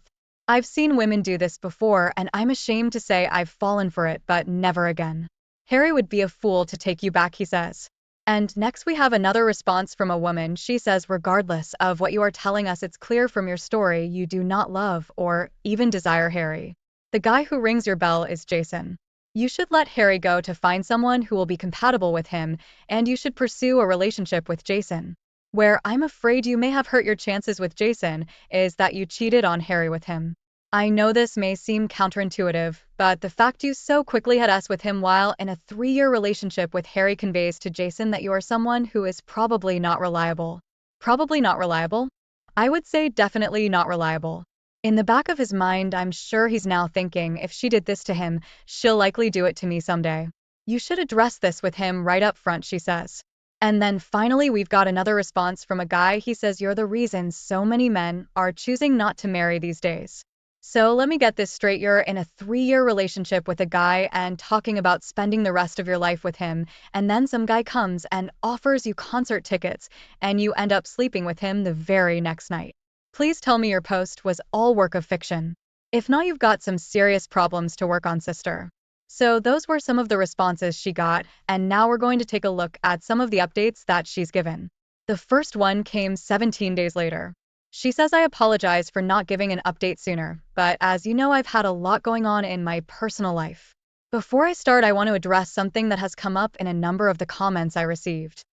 I've seen women do this before, and I'm ashamed to say I've fallen for it, but never again. Harry would be a fool to take you back, he says. And next we have another response from a woman. She says, regardless of what you are telling us, it's clear from your story you do not love or even desire Harry. The guy who rings your bell is Jason. You should let Harry go to find someone who will be compatible with him, and you should pursue a relationship with Jason. Where I'm afraid you may have hurt your chances with Jason is that you cheated on Harry with him. I know this may seem counterintuitive, but the fact you so quickly had sex with him while in a 3-year relationship with Harry conveys to Jason that you are someone who is probably not reliable. Probably not reliable? I would say definitely not reliable. In the back of his mind, I'm sure he's now thinking, if she did this to him, she'll likely do it to me someday. You should address this with him right up front, she says. And then finally, we've got another response from a guy. He says, "You're the reason so many men are choosing not to marry these days." So let me get this straight. You're in a 3-year relationship with a guy and talking about spending the rest of your life with him, and then some guy comes and offers you concert tickets, and you end up sleeping with him the very next night. Please tell me your post was all work of fiction. If not, you've got some serious problems to work on, sister. So those were some of the responses she got, and now we're going to take a look at some of the updates that she's given. The first one came 17 days later. She says, "I apologize for not giving an update sooner, but as you know, I've had a lot going on in my personal life. Before I start, I want to address something that has come up in a number of the comments I received.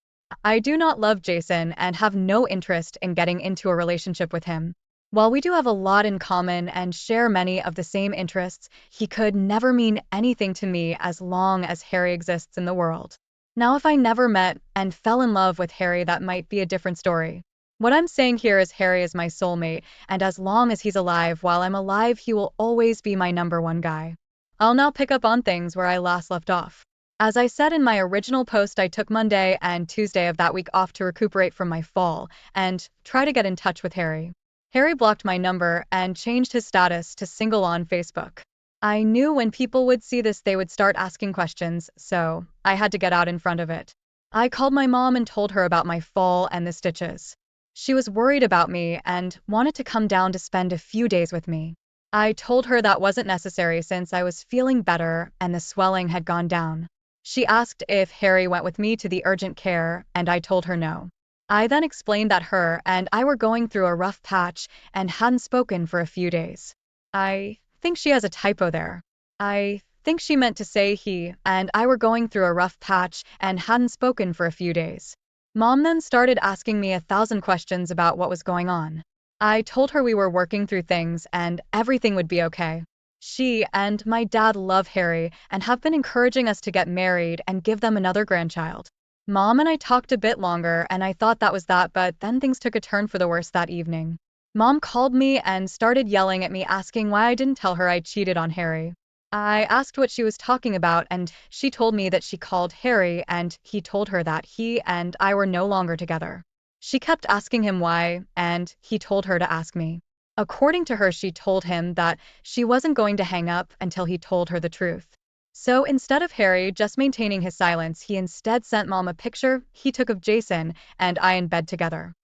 I do not love Jason and have no interest in getting into a relationship with him. While we do have a lot in common and share many of the same interests, he could never mean anything to me as long as Harry exists in the world. Now, if I never met and fell in love with Harry, that might be a different story. What I'm saying here is Harry is my soulmate, and as long as he's alive while I'm alive, he will always be my number one guy." I'll now pick up on things where I last left off. As I said in my original post, I took Monday and Tuesday of that week off to recuperate from my fall and try to get in touch with Harry. Harry blocked my number and changed his status to single on Facebook. I knew when people would see this, they would start asking questions, so I had to get out in front of it. I called my mom and told her about my fall and the stitches. She was worried about me and wanted to come down to spend a few days with me. I told her that wasn't necessary since I was feeling better and the swelling had gone down. She asked if Harry went with me to the urgent care, and I told her no. I then explained that her and I were going through a rough patch and hadn't spoken for a few days. I think she has a typo there. I think she meant to say he and I were going through a rough patch and hadn't spoken for a few days. Mom then started asking me 1,000 questions about what was going on. I told her we were working through things and everything would be okay. She and my dad love Harry and have been encouraging us to get married and give them another grandchild. Mom and I talked a bit longer and I thought that was that, but then things took a turn for the worse that evening. Mom called me and started yelling at me, asking why I didn't tell her I cheated on Harry. I asked what she was talking about, and she told me that she called Harry and he told her that he and I were no longer together. She kept asking him why, and he told her to ask me. According to her, she told him that she wasn't going to hang up until he told her the truth. So instead of Harry just maintaining his silence, he instead sent Mom a picture he took of Jason and I in bed together.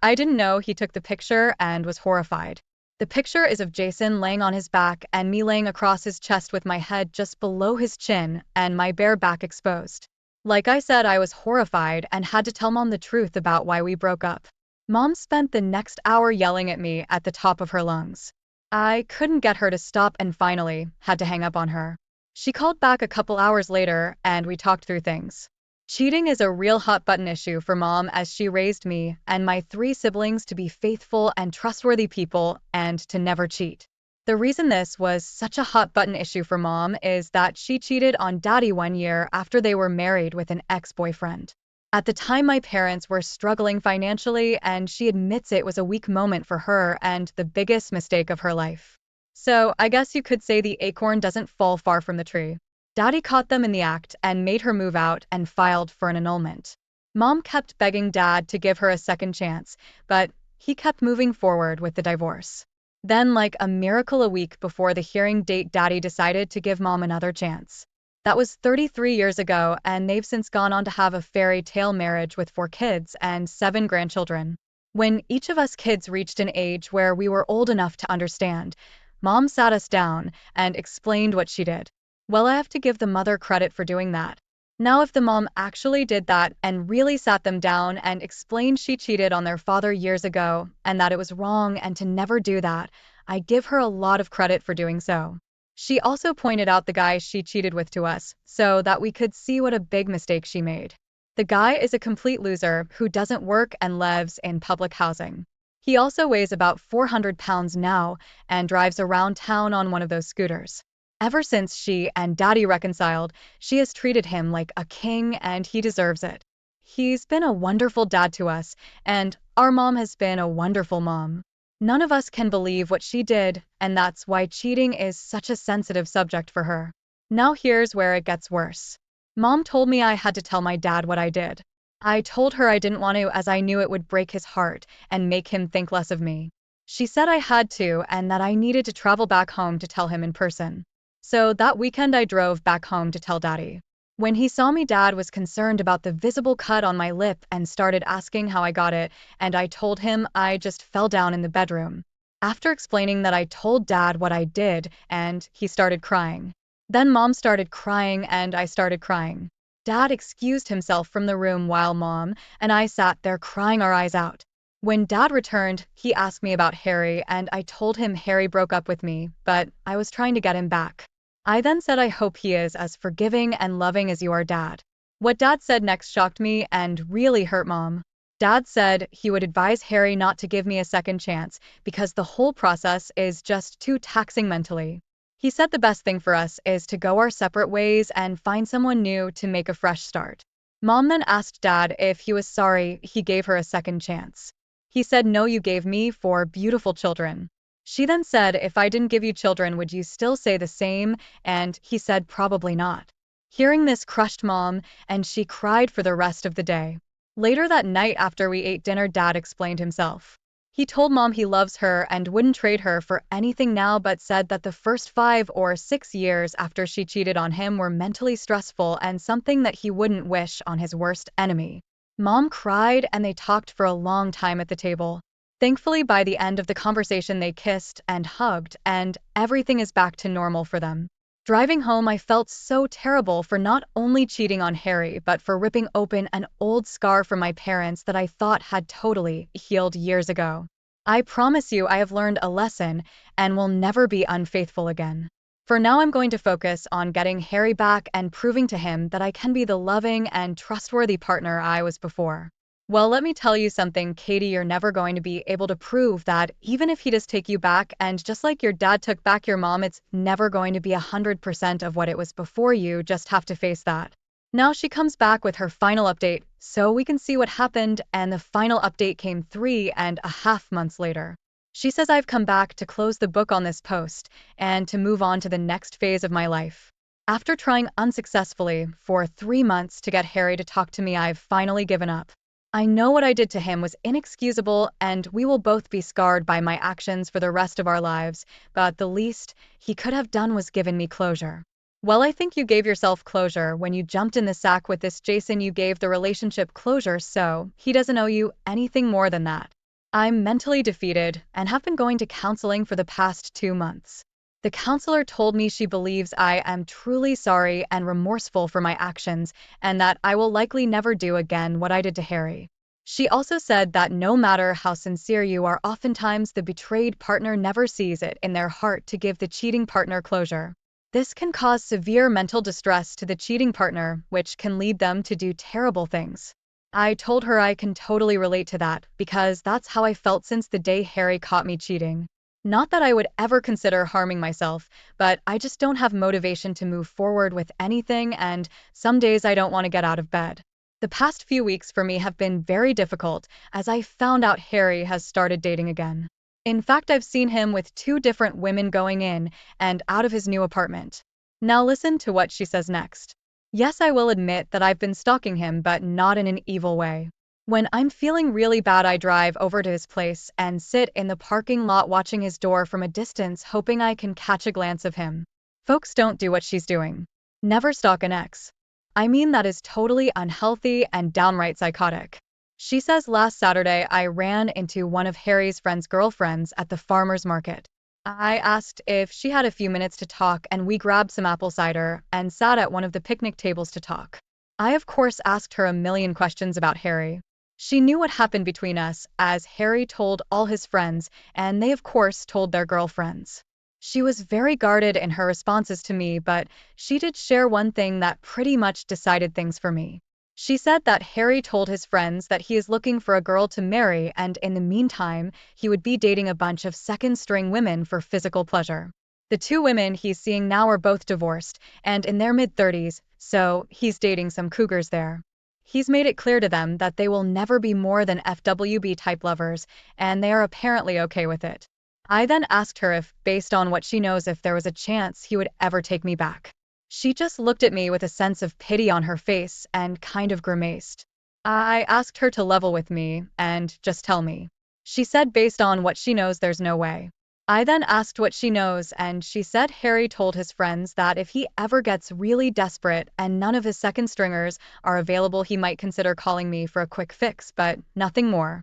I didn't know he took the picture and was horrified. The picture is of Jason laying on his back and me laying across his chest with my head just below his chin and my bare back exposed. Like I said, I was horrified and had to tell Mom the truth about why we broke up. Mom spent the next hour yelling at me at the top of her lungs. I couldn't get her to stop and finally had to hang up on her. She called back a couple hours later and we talked through things. Cheating is a real hot button issue for Mom, as she raised me and my 3 siblings to be faithful and trustworthy people and to never cheat. The reason this was such a hot button issue for Mom is that she cheated on Daddy 1 year after they were married with an ex-boyfriend. At the time, my parents were struggling financially, and she admits it was a weak moment for her and the biggest mistake of her life. So I guess you could say the acorn doesn't fall far from the tree. Daddy caught them in the act and made her move out and filed for an annulment. Mom kept begging Dad to give her a second chance, but he kept moving forward with the divorce. Then, like a miracle, a week before the hearing date, Daddy decided to give Mom another chance. That was 33 years ago, and they've since gone on to have a fairy tale marriage with 4 kids and 7 grandchildren. When each of us kids reached an age where we were old enough to understand, Mom sat us down and explained what she did. Well, I have to give the mother credit for doing that. Now, if the mom actually did that and really sat them down and explained she cheated on their father years ago and that it was wrong and to never do that, I give her a lot of credit for doing so. She also pointed out the guy she cheated with to us so that we could see what a big mistake she made. The guy is a complete loser who doesn't work and lives in public housing. He also weighs about 400 pounds now and drives around town on one of those scooters. Ever since she and Daddy reconciled, she has treated him like a king, and he deserves it. He's been a wonderful dad to us, and our mom has been a wonderful mom. None of us can believe what she did, and that's why cheating is such a sensitive subject for her. Now here's where it gets worse. Mom told me I had to tell my dad what I did. I told her I didn't want to as I knew it would break his heart and make him think less of me. She said I had to and that I needed to travel back home to tell him in person. So that weekend I drove back home to tell Daddy. When he saw me, Dad was concerned about the visible cut on my lip and started asking how I got it, and I told him I just fell down in the bedroom. After explaining that I told Dad what I did, and he started crying. Then Mom started crying and I started crying. Dad excused himself from the room while Mom and I sat there crying our eyes out. When Dad returned, he asked me about Harry and I told him Harry broke up with me, but I was trying to get him back. I then said I hope he is as forgiving and loving as you are, Dad. What Dad said next shocked me and really hurt Mom. Dad said he would advise Harry not to give me a second chance because the whole process is just too taxing mentally. He said the best thing for us is to go our separate ways and find someone new to make a fresh start. Mom then asked Dad if he was sorry he gave her a second chance. He said, "No, you gave me 4 beautiful children." She then said, "If I didn't give you children, would you still say the same?" And he said, "Probably not." Hearing this crushed Mom, and she cried for the rest of the day. Later that night after we ate dinner, Dad explained himself. He told Mom he loves her and wouldn't trade her for anything now, but said that the first 5 or 6 years after she cheated on him were mentally stressful and something that he wouldn't wish on his worst enemy. Mom cried and they talked for a long time at the table. Thankfully, by the end of the conversation, they kissed and hugged, and everything is back to normal for them. Driving home, I felt so terrible for not only cheating on Harry, but for ripping open an old scar from my parents that I thought had totally healed years ago. I promise you I have learned a lesson and will never be unfaithful again. For now, I'm going to focus on getting Harry back and proving to him that I can be the loving and trustworthy partner I was before. Well, let me tell you something, Katie, you're never going to be able to prove that even if he does take you back, and just like your dad took back your mom, it's never going to be 100% of what it was before. You just have to face that. Now she comes back with her final update, so we can see what happened, and the final update came 3.5 months later. She says, "I've come back to close the book on this post and to move on to the next phase of my life. After trying unsuccessfully for 3 months to get Harry to talk to me, I've finally given up. I know what I did to him was inexcusable and we will both be scarred by my actions for the rest of our lives, but the least he could have done was given me closure." Well, I think you gave yourself closure when you jumped in the sack with this Jason. You gave the relationship closure, so he doesn't owe you anything more than that. I'm mentally defeated and have been going to counseling for the past 2 months. The counselor told me she believes I am truly sorry and remorseful for my actions, and that I will likely never do again what I did to Harry. She also said that no matter how sincere you are, oftentimes the betrayed partner never sees it in their heart to give the cheating partner closure. This can cause severe mental distress to the cheating partner, which can lead them to do terrible things. I told her I can totally relate to that, because that's how I felt since the day Harry caught me cheating. Not that I would ever consider harming myself, but I just don't have motivation to move forward with anything, and some days I don't want to get out of bed. The past few weeks for me have been very difficult, as I found out Harry has started dating again. In fact, I've seen him with 2 different women going in and out of his new apartment. Now listen to what she says next. "Yes, I will admit that I've been stalking him, but not in an evil way. When I'm feeling really bad, I drive over to his place and sit in the parking lot watching his door from a distance, hoping I can catch a glance of him. Folks, don't do what she's doing. Never stalk an ex. I mean, that is totally unhealthy and downright psychotic." She says, "Last Saturday, I ran into one of Harry's friend's girlfriends at the farmer's market. I asked if she had a few minutes to talk, and we grabbed some apple cider and sat at one of the picnic tables to talk. I, of course, asked her a million questions about Harry. She knew what happened between us, as Harry told all his friends, and they, of course, told their girlfriends. She was very guarded in her responses to me, but she did share one thing that pretty much decided things for me. She said that Harry told his friends that he is looking for a girl to marry, and in the meantime, he would be dating a bunch of second-string women for physical pleasure. The 2 women he's seeing now are both divorced and in their mid-30s, so he's dating some cougars there. He's made it clear to them that they will never be more than FWB-type lovers, and they are apparently okay with it." I then asked her if, based on what she knows, if there was a chance he would ever take me back. She just looked at me with a sense of pity on her face and kind of grimaced. I asked her to level with me and just tell me. She said based on what she knows, there's no way. I then asked what she knows, and she said Harry told his friends that if he ever gets really desperate and none of his second stringers are available, he might consider calling me for a quick fix, but nothing more.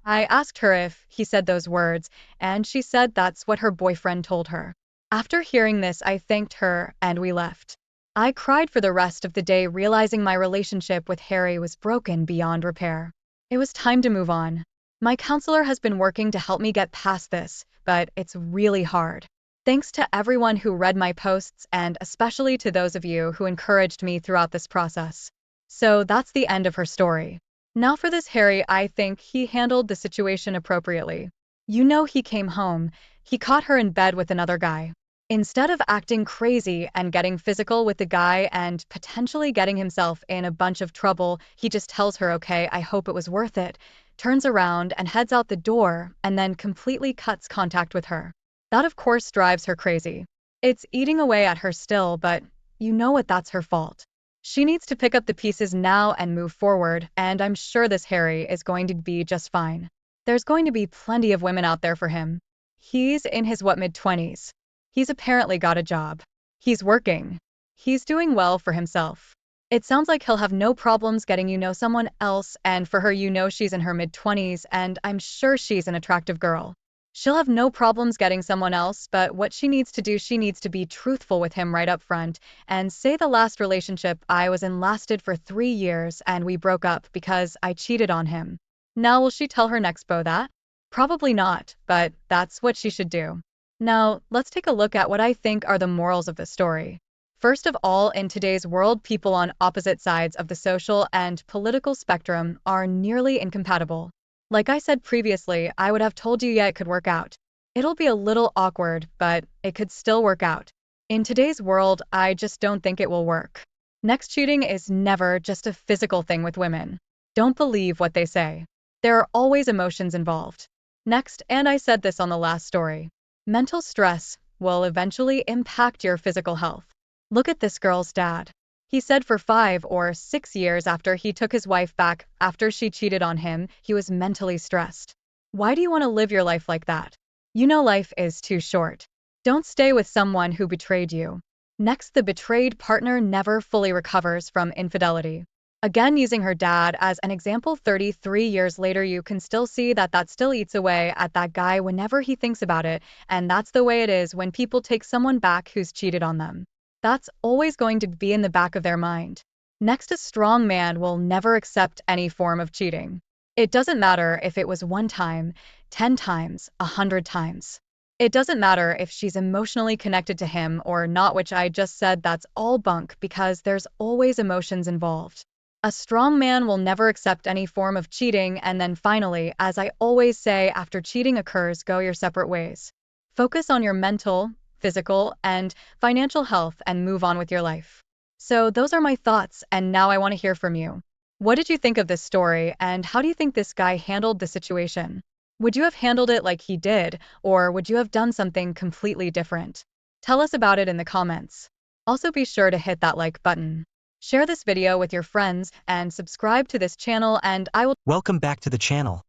I asked her if he said those words, and she said that's what her boyfriend told her. After hearing this, I thanked her and we left. I cried for the rest of the day, realizing my relationship with Harry was broken beyond repair. It was time to move on. My counselor has been working to help me get past this, but it's really hard. Thanks to everyone who read my posts and especially to those of you who encouraged me throughout this process. So that's the end of her story. Now for this Harry, I think he handled the situation appropriately. He came home, he caught her in bed with another guy. Instead of acting crazy and getting physical with the guy and potentially getting himself in a bunch of trouble, he just tells her, okay, I hope it was worth it, turns around and heads out the door, and then completely cuts contact with her. That, of course, drives her crazy. It's eating away at her still, but you know what, that's her fault. She needs to pick up the pieces now and move forward, and I'm sure this Harry is going to be just fine. There's going to be plenty of women out there for him. He's in his mid-20s. He's apparently got a job. He's working. He's doing well for himself. It sounds like he'll have no problems getting someone else, and for her, she's in her mid-20s, and I'm sure she's an attractive girl. She'll have no problems getting someone else, but what she needs to do, she needs to be truthful with him right up front and say the last relationship I was in lasted for 3 years and we broke up because I cheated on him. Now will she tell her next beau that? Probably not, but that's what she should do. Now, let's take a look at what I think are the morals of the story. First of all, in today's world, people on opposite sides of the social and political spectrum are nearly incompatible. Like I said previously, I would have told you, yeah, it could work out. It'll be a little awkward, but it could still work out. In today's world, I just don't think it will work. Next, cheating is never just a physical thing with women. Don't believe what they say. There are always emotions involved. Next, and I said this on the last story, mental stress will eventually impact your physical health. Look at this girl's dad. He said for 5 or 6 years after he took his wife back after she cheated on him, he was mentally stressed. Why do you want to live your life like that? Life is too short. Don't stay with someone who betrayed you. Next, the betrayed partner never fully recovers from infidelity. Again, using her dad as an example, 33 years later, you can still see that still eats away at that guy whenever he thinks about it, and that's the way it is when people take someone back who's cheated on them. That's always going to be in the back of their mind. Next, a strong man will never accept any form of cheating. It doesn't matter if it was 1 time, 10 times, 100 times. It doesn't matter if she's emotionally connected to him or not, which I just said that's all bunk because there's always emotions involved. A strong man will never accept any form of cheating, and then finally, as I always say, after cheating occurs, go your separate ways. Focus on your mental, physical, and financial health and move on with your life. So those are my thoughts, and now I want to hear from you. What did you think of this story, and how do you think this guy handled the situation? Would you have handled it like he did, or would you have done something completely different? Tell us about it in the comments. Also be sure to hit that like button. Share this video with your friends and subscribe to this channel, and I will. Welcome back to the channel.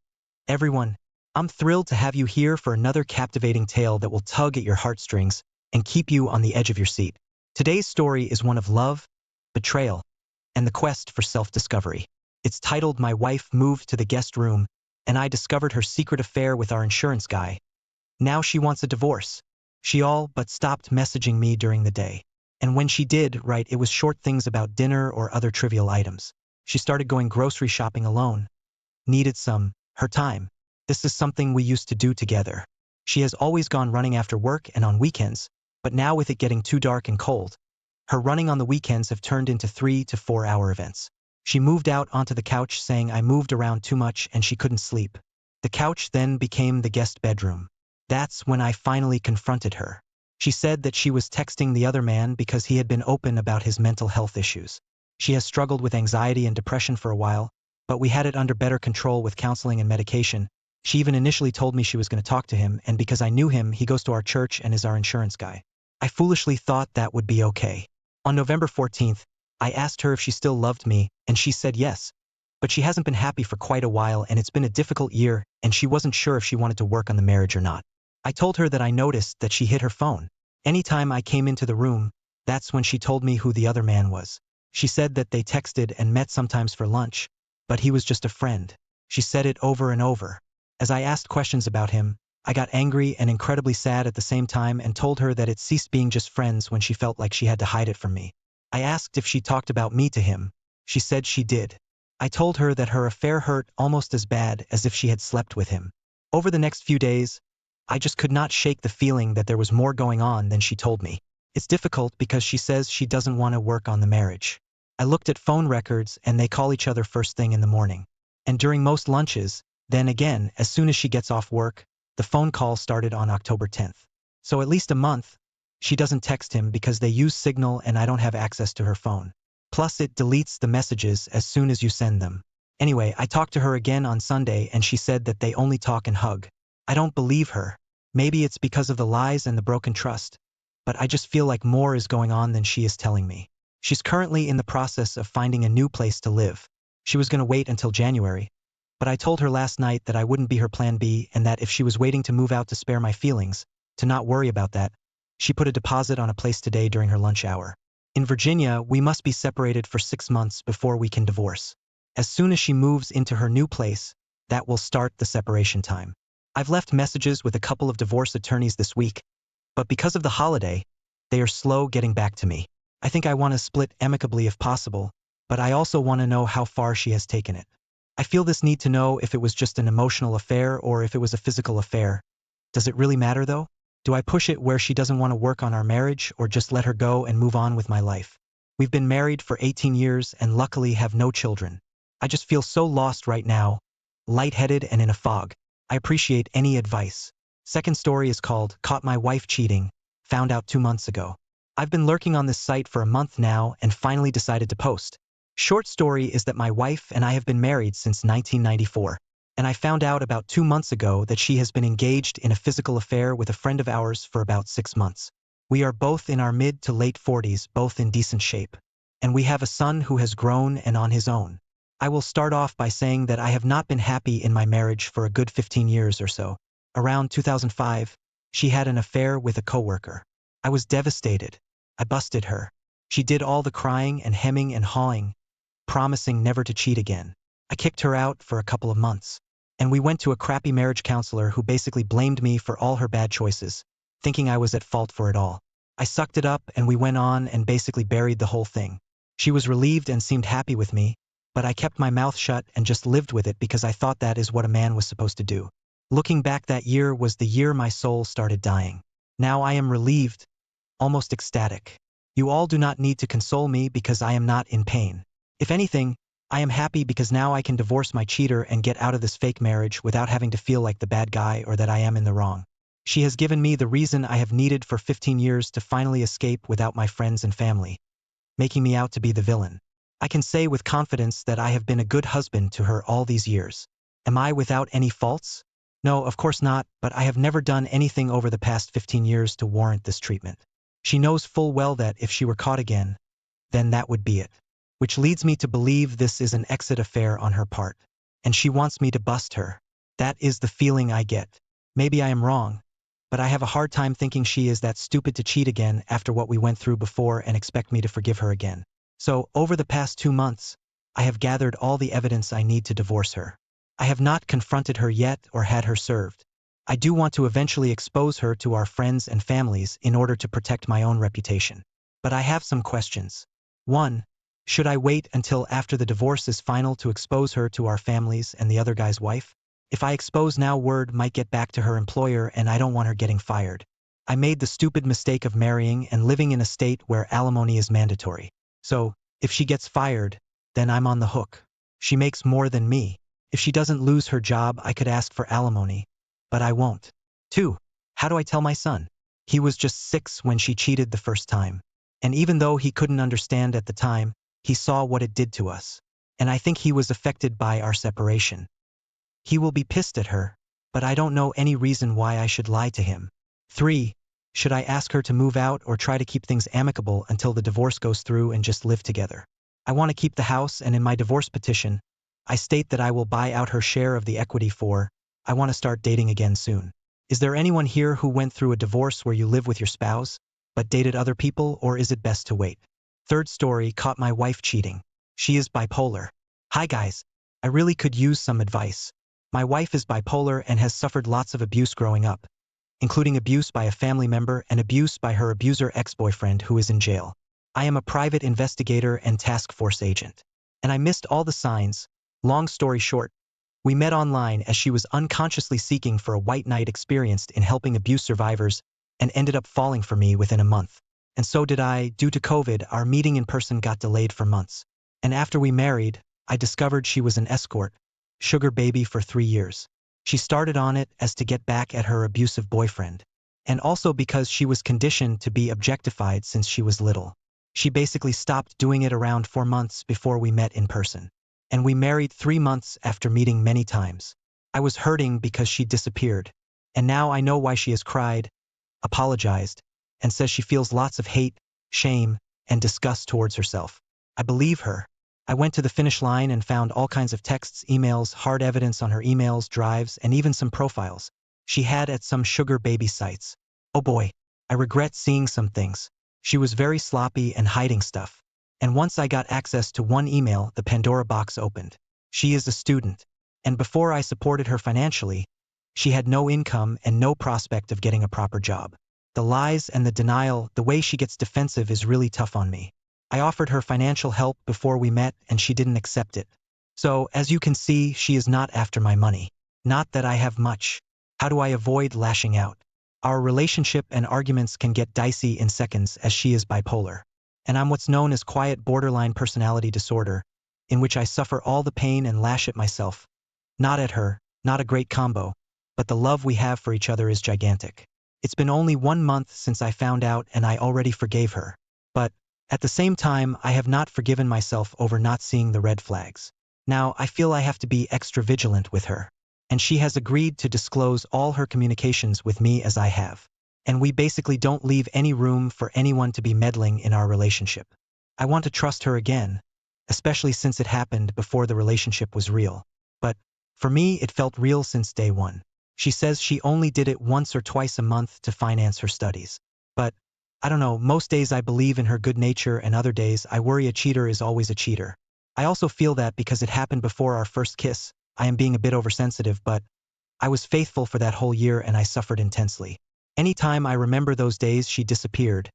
Everyone, I'm thrilled to have you here for another captivating tale that will tug at your heartstrings and keep you on the edge of your seat. Today's story is one of love, betrayal, and the quest for self-discovery. It's titled My Wife Moved to the Guest Room, and I discovered her secret affair with our insurance guy. Now she wants a divorce. She all but stopped messaging me during the day. And when she did, it was short things about dinner or other trivial items. She started going grocery shopping alone. Needed her time. This is something we used to do together. She has always gone running after work and on weekends, but now with it getting too dark and cold, her running on the weekends have turned into 3 to 4 hour events. She moved out onto the couch saying I moved around too much and she couldn't sleep. The couch then became the guest bedroom. That's when I finally confronted her. She said that she was texting the other man because he had been open about his mental health issues. She has struggled with anxiety and depression for a while, but we had it under better control with counseling and medication. She even initially told me she was going to talk to him, and because I knew him, he goes to our church and is our insurance guy. I foolishly thought that would be okay. On November 14th, I asked her if she still loved me, and she said yes. but she hasn't been happy for quite a while and it's been a difficult year and she wasn't sure if she wanted to work on the marriage or not. I told her that I noticed that she hid her phone. Anytime I came into the room, that's when she told me who the other man was. She said that they texted and met sometimes for lunch, but he was just a friend. She said it over and over. As I asked questions about him, I got angry and incredibly sad at the same time and told her that it ceased being just friends when she felt like she had to hide it from me. I asked if she talked about me to him. She said she did. I told her that her affair hurt almost as bad as if she had slept with him. Over the next few days, I just could not shake the feeling that there was more going on than she told me. It's difficult because she says she doesn't want to work on the marriage. I looked at phone records and they call each other first thing in the morning. And during most lunches, then again, as soon as she gets off work, the phone call started on October 10th. So at least a month, she doesn't text him because they use Signal and I don't have access to her phone. Plus it deletes the messages as soon as you send them. Anyway, I talked to her again on Sunday and she said that they only talk and hug. I don't believe her. Maybe it's because of the lies and the broken trust, but I just feel like more is going on than she is telling me. She's currently in the process of finding a new place to live. She was going to wait until January, but I told her last night that I wouldn't be her plan B and that if she was waiting to move out to spare my feelings, to not worry about that. She put a deposit on a place today during her lunch hour. In Virginia, we must be separated for 6 months before we can divorce. As soon as she moves into her new place, that will start the separation time. I've left messages with a couple of divorce attorneys this week, but because of the holiday, they are slow getting back to me. I think I want to split amicably if possible, but I also want to know how far she has taken it. I feel this need to know if it was just an emotional affair or if it was a physical affair. Does it really matter though? Do I push it where she doesn't want to work on our marriage or just let her go and move on with my life? We've been married for 18 years and luckily have no children. I just feel so lost right now, lightheaded and in a fog. I appreciate any advice. Second story is called Caught My Wife Cheating, found out 2 months ago. I've been lurking on this site for a month now and finally decided to post. Short story is that my wife and I have been married since 1994, and I found out about 2 months ago that she has been engaged in a physical affair with a friend of ours for about 6 months. We are both in our mid to late 40s, both in decent shape, and we have a son who has grown and on his own. I will start off by saying that I have not been happy in my marriage for a good 15 years or so. Around 2005, she had an affair with a coworker. I was devastated. I busted her. She did all the crying and hemming and hawing, promising never to cheat again. I kicked her out for a couple of months, and we went to a crappy marriage counselor who basically blamed me for all her bad choices, thinking I was at fault for it all. I sucked it up and we went on and basically buried the whole thing. She was relieved and seemed happy with me, but I kept my mouth shut and just lived with it because I thought that is what a man was supposed to do. Looking back, that year was the year my soul started dying. Now I am relieved, almost ecstatic. You all do not need to console me because I am not in pain. If anything, I am happy because now I can divorce my cheater and get out of this fake marriage without having to feel like the bad guy or that I am in the wrong. She has given me the reason I have needed for 15 years to finally escape without my friends and family, making me out to be the villain. I can say with confidence that I have been a good husband to her all these years. Am I without any faults? No, of course not, but I have never done anything over the past 15 years to warrant this treatment. She knows full well that if she were caught again, then that would be it. Which leads me to believe this is an exit affair on her part. And she wants me to bust her. That is the feeling I get. Maybe I am wrong, but I have a hard time thinking she is that stupid to cheat again after what we went through before and expect me to forgive her again. So, over the past 2 months, I have gathered all the evidence I need to divorce her. I have not confronted her yet or had her served. I do want to eventually expose her to our friends and families in order to protect my own reputation. But I have some questions. 1. Should I wait until after the divorce is final to expose her to our families and the other guy's wife? If I expose now, word might get back to her employer and I don't want her getting fired. I made the stupid mistake of marrying and living in a state where alimony is mandatory. So, if she gets fired, then I'm on the hook. She makes more than me. If she doesn't lose her job, I could ask for alimony, but I won't. 2. How do I tell my son? He was just 6 when she cheated the first time. And even though he couldn't understand at the time, he saw what it did to us. And I think he was affected by our separation. He will be pissed at her, but I don't know any reason why I should lie to him. 3. Should I ask her to move out or try to keep things amicable until the divorce goes through and just live together? I want to keep the house, and in my divorce petition, I state that I will buy out her share of the equity for, I want to start dating again soon. Is there anyone here who went through a divorce where you live with your spouse, but dated other people, or is it best to wait? Third story, caught my wife cheating. She is bipolar. Hi guys. I really could use some advice. My wife is bipolar and has suffered lots of abuse growing up, including abuse by a family member and abuse by her abuser ex-boyfriend who is in jail. I am a private investigator and task force agent. And I missed all the signs. Long story short, we met online as she was unconsciously seeking for a white knight experienced in helping abuse survivors and ended up falling for me within a month. And so did I. Due to COVID, our meeting in person got delayed for months. And after we married, I discovered she was an escort, sugar baby for 3 years. She started on it as to get back at her abusive boyfriend, and also because she was conditioned to be objectified since she was little. She basically stopped doing it around 4 months before we met in person. And we married 3 months after meeting many times. I was hurting because she disappeared, and now I know why she has cried, apologized, and says she feels lots of hate, shame, and disgust towards herself. I believe her. I went to the finish line and found all kinds of texts, emails, hard evidence on her emails, drives, and even some profiles she had at some sugar baby sites. Oh boy, I regret seeing some things. She was very sloppy and hiding stuff. And once I got access to one email, the Pandora box opened. She is a student, and before I supported her financially, she had no income and no prospect of getting a proper job. The lies and the denial, the way she gets defensive is really tough on me. I offered her financial help before we met and she didn't accept it. So, as you can see, she is not after my money. Not that I have much. How do I avoid lashing out? Our relationship and arguments can get dicey in seconds as she is bipolar. And I'm what's known as quiet borderline personality disorder, in which I suffer all the pain and lash at myself. Not at her, not a great combo, but the love we have for each other is gigantic. It's been only 1 month since I found out and I already forgave her. But, at the same time, I have not forgiven myself over not seeing the red flags. Now, I feel I have to be extra vigilant with her. And she has agreed to disclose all her communications with me as I have. And we basically don't leave any room for anyone to be meddling in our relationship. I want to trust her again, especially since it happened before the relationship was real. But, for me, it felt real since day one. She says she only did it once or twice a month to finance her studies. But, I don't know, most days I believe in her good nature and other days I worry a cheater is always a cheater. I also feel that because it happened before our first kiss, I am being a bit oversensitive, but I was faithful for that whole year and I suffered intensely. Anytime I remember those days she disappeared,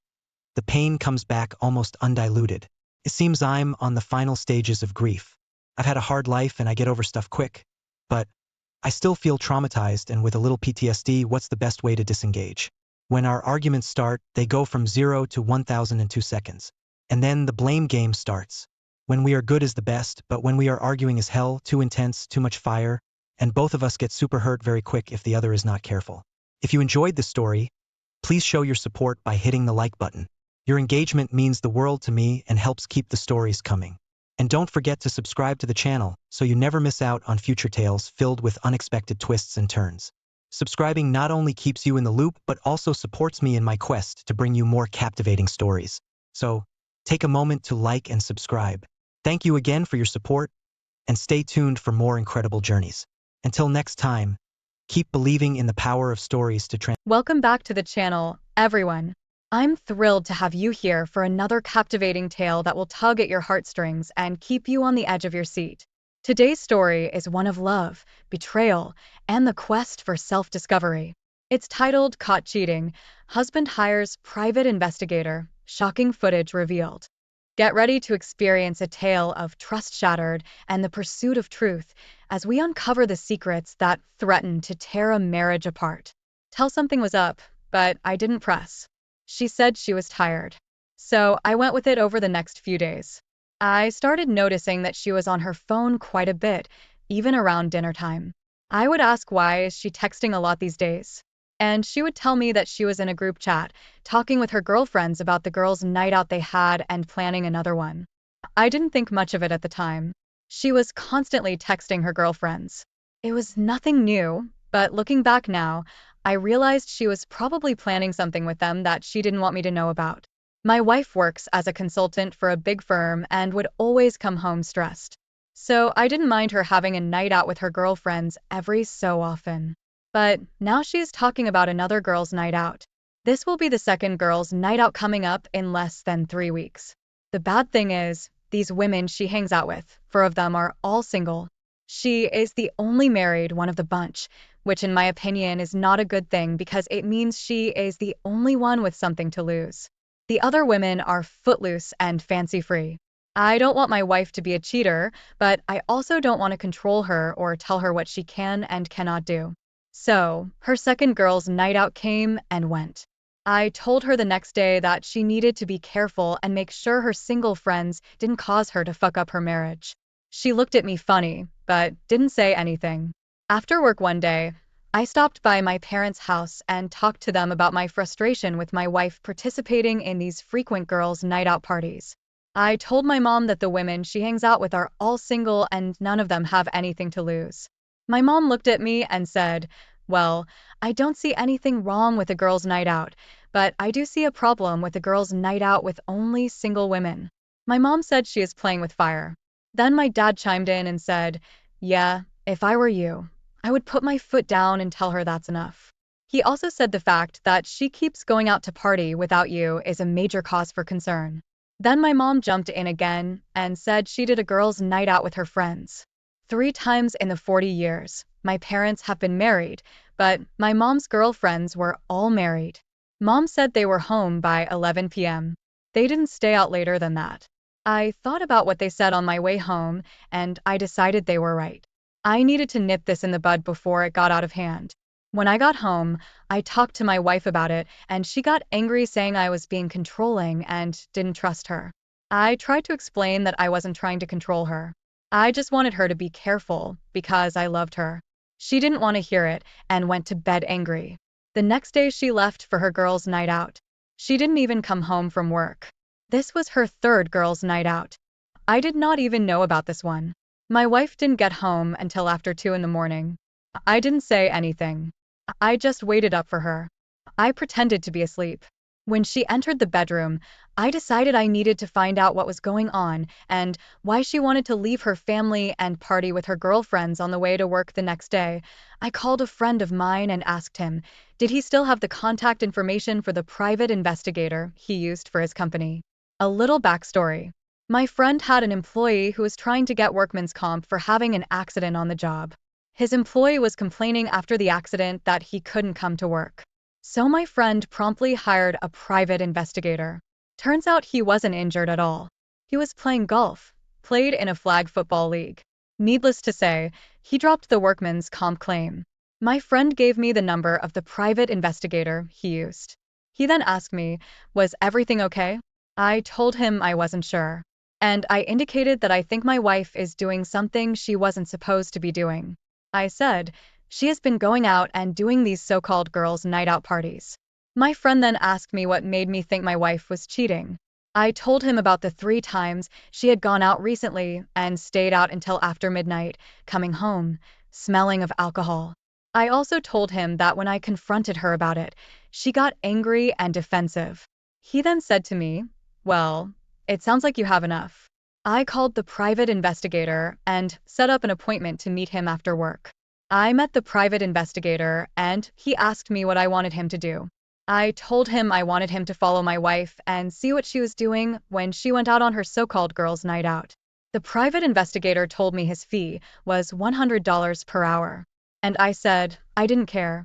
the pain comes back almost undiluted. It seems I'm on the final stages of grief. I've had a hard life and I get over stuff quick, but I still feel traumatized, and with a little PTSD, what's the best way to disengage? When our arguments start, they go from 0 to 1,000 in 2 seconds. And then the blame game starts. When we are good is the best, but when we are arguing is hell, too intense, too much fire, and both of us get super hurt very quick if the other is not careful. If you enjoyed this story, please show your support by hitting the like button. Your engagement means the world to me and helps keep the stories coming. And don't forget to subscribe to the channel so you never miss out on future tales filled with unexpected twists and turns. Subscribing not only keeps you in the loop but also supports me in my quest to bring you more captivating stories. So, take a moment to like and subscribe. Thank you again for your support, and stay tuned for more incredible journeys. Until next time, keep believing in the power of stories to Welcome back to the channel, everyone. I'm thrilled to have you here for another captivating tale that will tug at your heartstrings and keep you on the edge of your seat. Today's story is one of love, betrayal, and the quest for self-discovery. It's titled Caught Cheating, Husband Hires Private Investigator, Shocking Footage Revealed. Get ready to experience a tale of trust shattered and the pursuit of truth as we uncover the secrets that threaten to tear a marriage apart. Tell something was up, but I didn't press. She said she was tired. So I went with it over the next few days. I started noticing that she was on her phone quite a bit, even around dinner time. I would ask, why is she texting a lot these days? And she would tell me that she was in a group chat, talking with her girlfriends about the girls' night out they had and planning another one. I didn't think much of it at the time. She was constantly texting her girlfriends. It was nothing new, but looking back now, I realized she was probably planning something with them that she didn't want me to know about. My wife works as a consultant for a big firm and would always come home stressed. So I didn't mind her having a night out with her girlfriends every so often. But now she's talking about another girl's night out. This will be the second girl's night out coming up in less than 3 weeks. The bad thing is, these women she hangs out with, 4 of them are all single. She is the only married one of the bunch, which in my opinion is not a good thing because it means she is the only one with something to lose. The other women are footloose and fancy-free. I don't want my wife to be a cheater, but I also don't want to control her or tell her what she can and cannot do. So, her second girl's night out came and went. I told her the next day that she needed to be careful and make sure her single friends didn't cause her to fuck up her marriage. She looked at me funny, but didn't say anything. After work one day, I stopped by my parents' house and talked to them about my frustration with my wife participating in these frequent girls' night out parties. I told my mom that the women she hangs out with are all single and none of them have anything to lose. My mom looked at me and said, "Well, I don't see anything wrong with a girl's night out, but I do see a problem with a girl's night out with only single women." My mom said she is playing with fire. Then my dad chimed in and said, "Yeah, if I were you, I would put my foot down and tell her that's enough." He also said the fact that she keeps going out to party without you is a major cause for concern. Then my mom jumped in again and said she did a girl's night out with her friends. 3 times in the 40 years, my parents have been married, but my mom's girlfriends were all married. Mom said they were home by 11 p.m. They didn't stay out later than that. I thought about what they said on my way home, and I decided they were right. I needed to nip this in the bud before it got out of hand. When I got home, I talked to my wife about it, and she got angry saying I was being controlling and didn't trust her. I tried to explain that I wasn't trying to control her. I just wanted her to be careful because I loved her. She didn't want to hear it and went to bed angry. The next day she left for her girls' night out. She didn't even come home from work. This was her third girls' night out. I did not even know about this one. My wife didn't get home until after 2 in the morning. I didn't say anything. I just waited up for her. I pretended to be asleep. When she entered the bedroom, I decided I needed to find out what was going on and why she wanted to leave her family and party with her girlfriends on the way to work the next day. I called a friend of mine and asked him, did he still have the contact information for the private investigator he used for his company? A little backstory. My friend had an employee who was trying to get workman's comp for having an accident on the job. His employee was complaining after the accident that he couldn't come to work. So my friend promptly hired a private investigator. Turns out he wasn't injured at all. He was playing golf, played in a flag football league. Needless to say, he dropped the workman's comp claim. My friend gave me the number of the private investigator he used. He then asked me, was everything okay? I told him I wasn't sure. And I indicated that I think my wife is doing something she wasn't supposed to be doing. I said, she has been going out and doing these so-called girls' night out parties. My friend then asked me what made me think my wife was cheating. I told him about the 3 times she had gone out recently and stayed out until after midnight, coming home, smelling of alcohol. I also told him that when I confronted her about it, she got angry and defensive. He then said to me, well, it sounds like you have enough. I called the private investigator and set up an appointment to meet him after work. I met the private investigator and he asked me what I wanted him to do. I told him I wanted him to follow my wife and see what she was doing when she went out on her so-called girls' night out. The private investigator told me his fee was $100 per hour. And I said, I didn't care.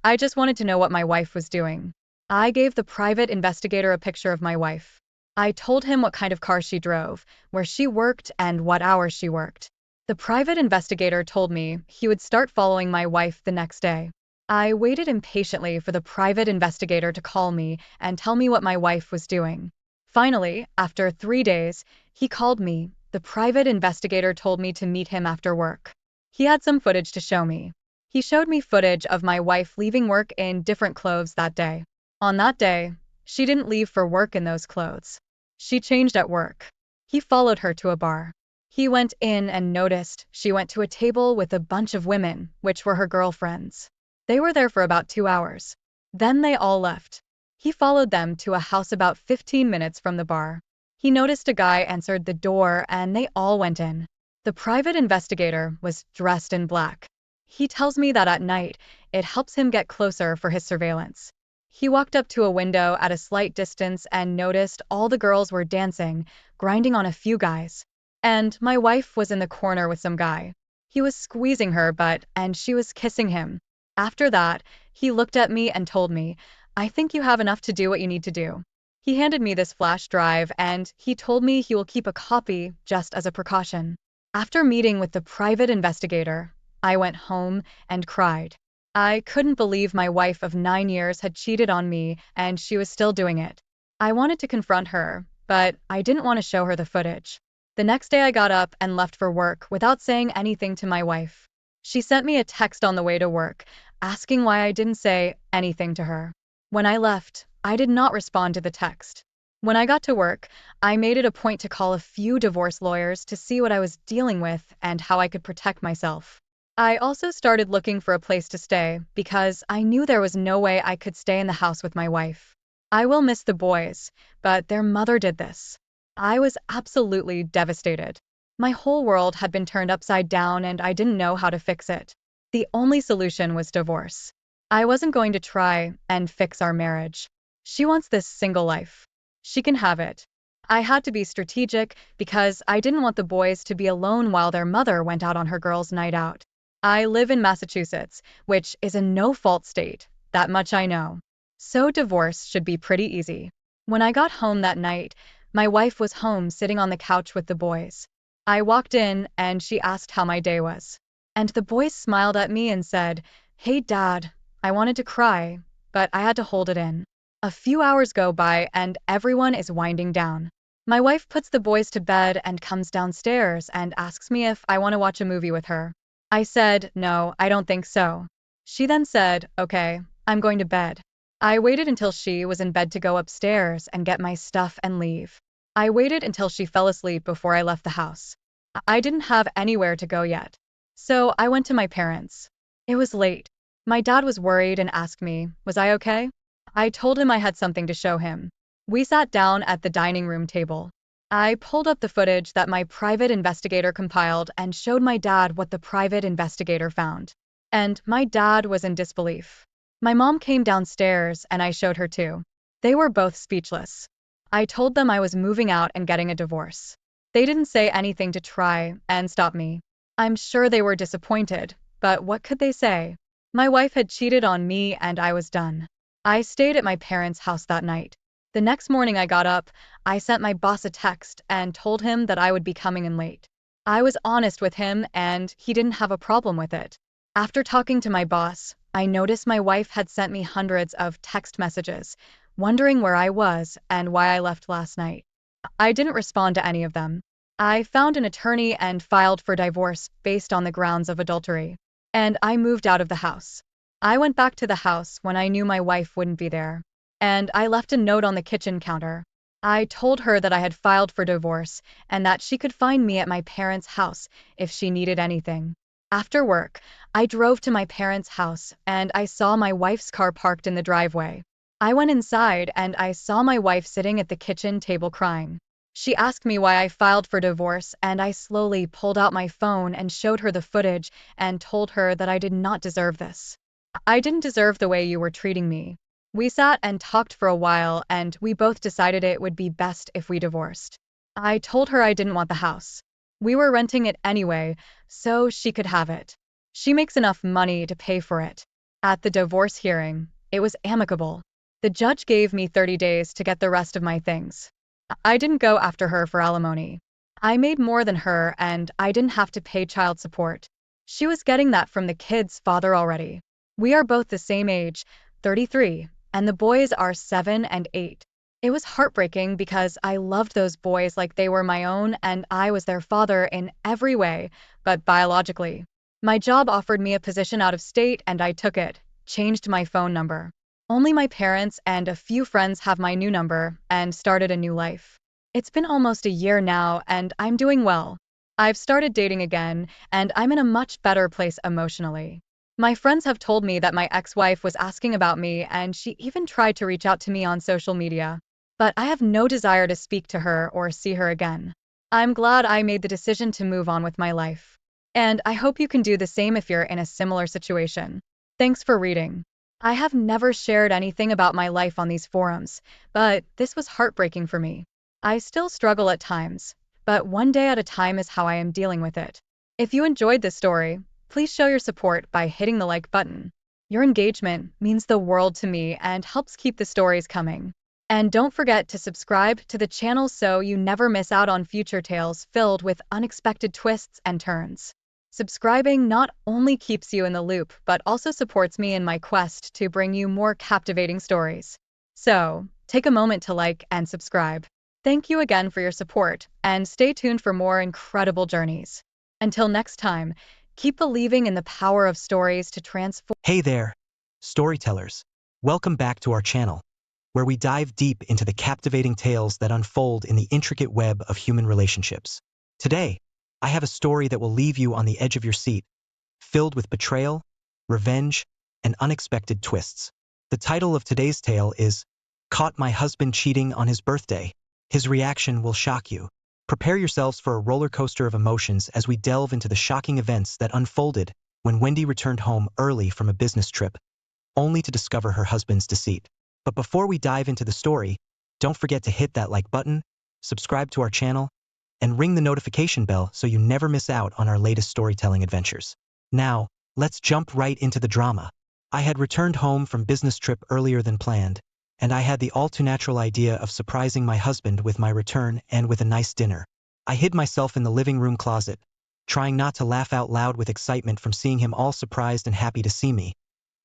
I just wanted to know what my wife was doing. I gave the private investigator a picture of my wife. I told him what kind of car she drove, where she worked, and what hours she worked. The private investigator told me he would start following my wife the next day. I waited impatiently for the private investigator to call me and tell me what my wife was doing. Finally, after 3 days, he called me. The private investigator told me to meet him after work. He had some footage to show me. He showed me footage of my wife leaving work in different clothes that day. On that day, she didn't leave for work in those clothes. She changed at work. He followed her to a bar. He went in and noticed she went to a table with a bunch of women, which were her girlfriends. They were there for about 2 hours. Then they all left. He followed them to a house about 15 minutes from the bar. He noticed a guy answered the door and they all went in. The private investigator was dressed in black. He tells me that at night, it helps him get closer for his surveillance. He walked up to a window at a slight distance and noticed all the girls were dancing, grinding on a few guys. And my wife was in the corner with some guy. He was squeezing her and she was kissing him. After that, he looked at me and told me, "I think you have enough to do what you need to do." He handed me this flash drive and he told me he will keep a copy just as a precaution. After meeting with the private investigator, I went home and cried. I couldn't believe my wife of 9 years had cheated on me and she was still doing it. I wanted to confront her, but I didn't want to show her the footage. The next day I got up and left for work without saying anything to my wife. She sent me a text on the way to work, asking why I didn't say anything to her. When I left, I did not respond to the text. When I got to work, I made it a point to call a few divorce lawyers to see what I was dealing with and how I could protect myself. I also started looking for a place to stay because I knew there was no way I could stay in the house with my wife. I will miss the boys, but their mother did this. I was absolutely devastated. My whole world had been turned upside down and I didn't know how to fix it. The only solution was divorce. I wasn't going to try and fix our marriage. She wants this single life. She can have it. I had to be strategic because I didn't want the boys to be alone while their mother went out on her girls' night out. I live in Massachusetts, which is a no-fault state, that much I know. So divorce should be pretty easy. When I got home that night, my wife was home sitting on the couch with the boys. I walked in and she asked how my day was. And the boys smiled at me and said, "Hey, Dad." I wanted to cry, but I had to hold it in. A few hours go by and everyone is winding down. My wife puts the boys to bed and comes downstairs and asks me if I want to watch a movie with her. I said, "No, I don't think so." She then said, "Okay, I'm going to bed." I waited until she was in bed to go upstairs and get my stuff and leave. I waited until she fell asleep before I left the house. I didn't have anywhere to go yet. So I went to my parents. It was late. My dad was worried and asked me, was I okay? I told him I had something to show him. We sat down at the dining room table. I pulled up the footage that my private investigator compiled and showed my dad what the private investigator found. And my dad was in disbelief. My mom came downstairs and I showed her too. They were both speechless. I told them I was moving out and getting a divorce. They didn't say anything to try and stop me. I'm sure they were disappointed, but what could they say? My wife had cheated on me and I was done. I stayed at my parents' house that night. The next morning I got up, I sent my boss a text and told him that I would be coming in late. I was honest with him and he didn't have a problem with it. After talking to my boss, I noticed my wife had sent me hundreds of text messages, wondering where I was and why I left last night. I didn't respond to any of them. I found an attorney and filed for divorce based on the grounds of adultery. And I moved out of the house. I went back to the house when I knew my wife wouldn't be there. And I left a note on the kitchen counter. I told her that I had filed for divorce and that she could find me at my parents' house if she needed anything. After work, I drove to my parents' house and I saw my wife's car parked in the driveway. I went inside and I saw my wife sitting at the kitchen table crying. She asked me why I filed for divorce and I slowly pulled out my phone and showed her the footage and told her that I did not deserve this. I didn't deserve the way you were treating me. We sat and talked for a while and we both decided it would be best if we divorced. I told her I didn't want the house. We were renting it anyway, so she could have it. She makes enough money to pay for it. At the divorce hearing, it was amicable. The judge gave me 30 days to get the rest of my things. I didn't go after her for alimony. I made more than her and I didn't have to pay child support. She was getting that from the kid's father already. We are both the same age, 33, and the boys are 7 and 8. It was heartbreaking because I loved those boys like they were my own and I was their father in every way, but biologically. My job offered me a position out of state and I took it, changed my phone number. Only my parents and a few friends have my new number and started a new life. It's been almost a year now and I'm doing well. I've started dating again and I'm in a much better place emotionally. My friends have told me that my ex-wife was asking about me and she even tried to reach out to me on social media. But I have no desire to speak to her or see her again. I'm glad I made the decision to move on with my life. And I hope you can do the same if you're in a similar situation. Thanks for reading. I have never shared anything about my life on these forums, but this was heartbreaking for me. I still struggle at times, but one day at a time is how I am dealing with it. If you enjoyed this story, please show your support by hitting the like button. Your engagement means the world to me and helps keep the stories coming. And don't forget to subscribe to the channel so you never miss out on future tales filled with unexpected twists and turns. Subscribing not only keeps you in the loop, but also supports me in my quest to bring you more captivating stories. So, take a moment to like and subscribe. Thank you again for your support, and stay tuned for more incredible journeys. Until next time, keep believing in the power of stories to transform. Hey there, storytellers. Welcome back to our channel, where we dive deep into the captivating tales that unfold in the intricate web of human relationships. Today, I have a story that will leave you on the edge of your seat, filled with betrayal, revenge, and unexpected twists. The title of today's tale is Caught My Husband Cheating on His Birthday. His reaction will shock you. Prepare yourselves for a roller coaster of emotions as we delve into the shocking events that unfolded when Wendy returned home early from a business trip, only to discover her husband's deceit. But before we dive into the story, don't forget to hit that like button, subscribe to our channel, and ring the notification bell so you never miss out on our latest storytelling adventures. Now, let's jump right into the drama. I had returned home from business trip earlier than planned, and I had the all-too-natural idea of surprising my husband with my return and with a nice dinner. I hid myself in the living room closet, trying not to laugh out loud with excitement from seeing him all surprised and happy to see me,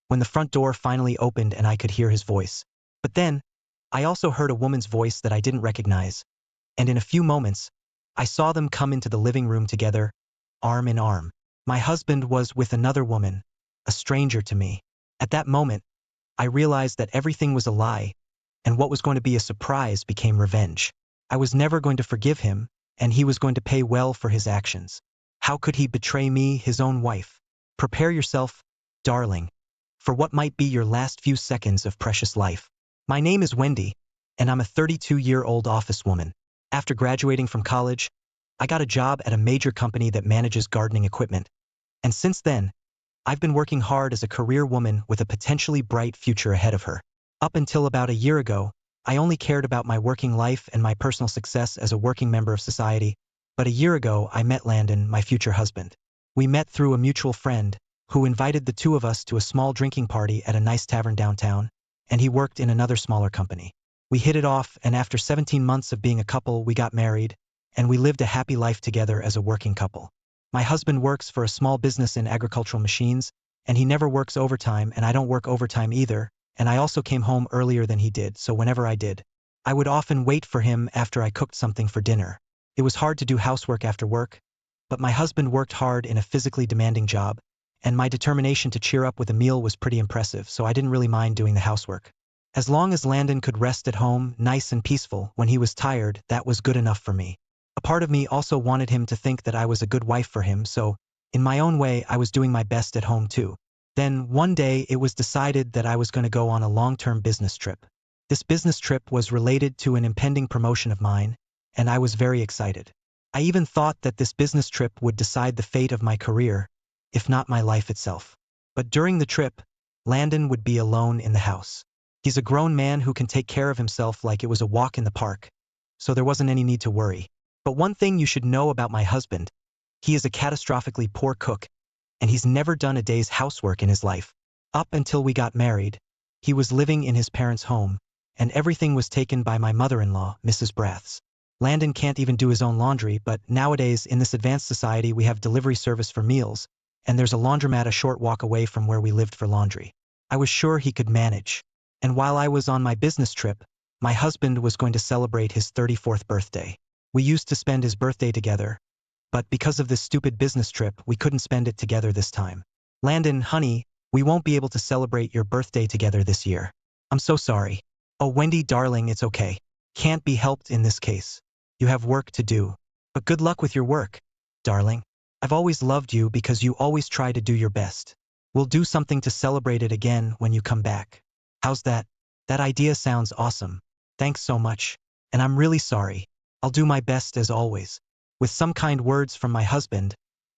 when the front door finally opened and I could hear his voice. But then, I also heard a woman's voice that I didn't recognize, and in a few moments, I saw them come into the living room together, arm in arm. My husband was with another woman, a stranger to me. At that moment, I realized that everything was a lie, and what was going to be a surprise became revenge. I was never going to forgive him, and he was going to pay well for his actions. How could he betray me, his own wife? Prepare yourself, darling, for what might be your last few seconds of precious life. My name is Wendy, and I'm a 32-year-old office woman. After graduating from college, I got a job at a major company that manages gardening equipment. And since then, I've been working hard as a career woman with a potentially bright future ahead of her. Up until about a year ago, I only cared about my working life and my personal success as a working member of society. But a year ago, I met Landon, my future husband. We met through a mutual friend, who invited the two of us to a small drinking party at a nice tavern downtown, and he worked in another smaller company. We hit it off, and after 17 months of being a couple, we got married, and we lived a happy life together as a working couple. My husband works for a small business in agricultural machines, and he never works overtime, and I don't work overtime either, and I also came home earlier than he did, so whenever I did, I would often wait for him after I cooked something for dinner. It was hard to do housework after work, but my husband worked hard in a physically demanding job, and my determination to cheer up with a meal was pretty impressive, so I didn't really mind doing the housework. As long as Landon could rest at home, nice and peaceful, when he was tired, that was good enough for me. A part of me also wanted him to think that I was a good wife for him, so, in my own way, I was doing my best at home too. Then, one day, it was decided that I was going to go on a long-term business trip. This business trip was related to an impending promotion of mine, and I was very excited. I even thought that this business trip would decide the fate of my career, if not my life itself. But during the trip, Landon would be alone in the house. He's a grown man who can take care of himself like it was a walk in the park, so there wasn't any need to worry. But one thing you should know about my husband, he is a catastrophically poor cook, and he's never done a day's housework in his life. Up until we got married, he was living in his parents' home, and everything was taken by my mother-in-law, Mrs. Braths. Landon can't even do his own laundry, but nowadays in this advanced society we have delivery service for meals, and there's a laundromat a short walk away from where we lived for laundry. I was sure he could manage. And while I was on my business trip, my husband was going to celebrate his 34th birthday. We used to spend his birthday together, but because of this stupid business trip, we couldn't spend it together this time. Landon, honey, we won't be able to celebrate your birthday together this year. I'm so sorry. Oh, Wendy, darling, it's okay. Can't be helped in this case. You have work to do. But good luck with your work, darling. I've always loved you because you always try to do your best. We'll do something to celebrate it again when you come back. How's that? That idea sounds awesome. Thanks so much. And I'm really sorry. I'll do my best as always. With some kind words from my husband,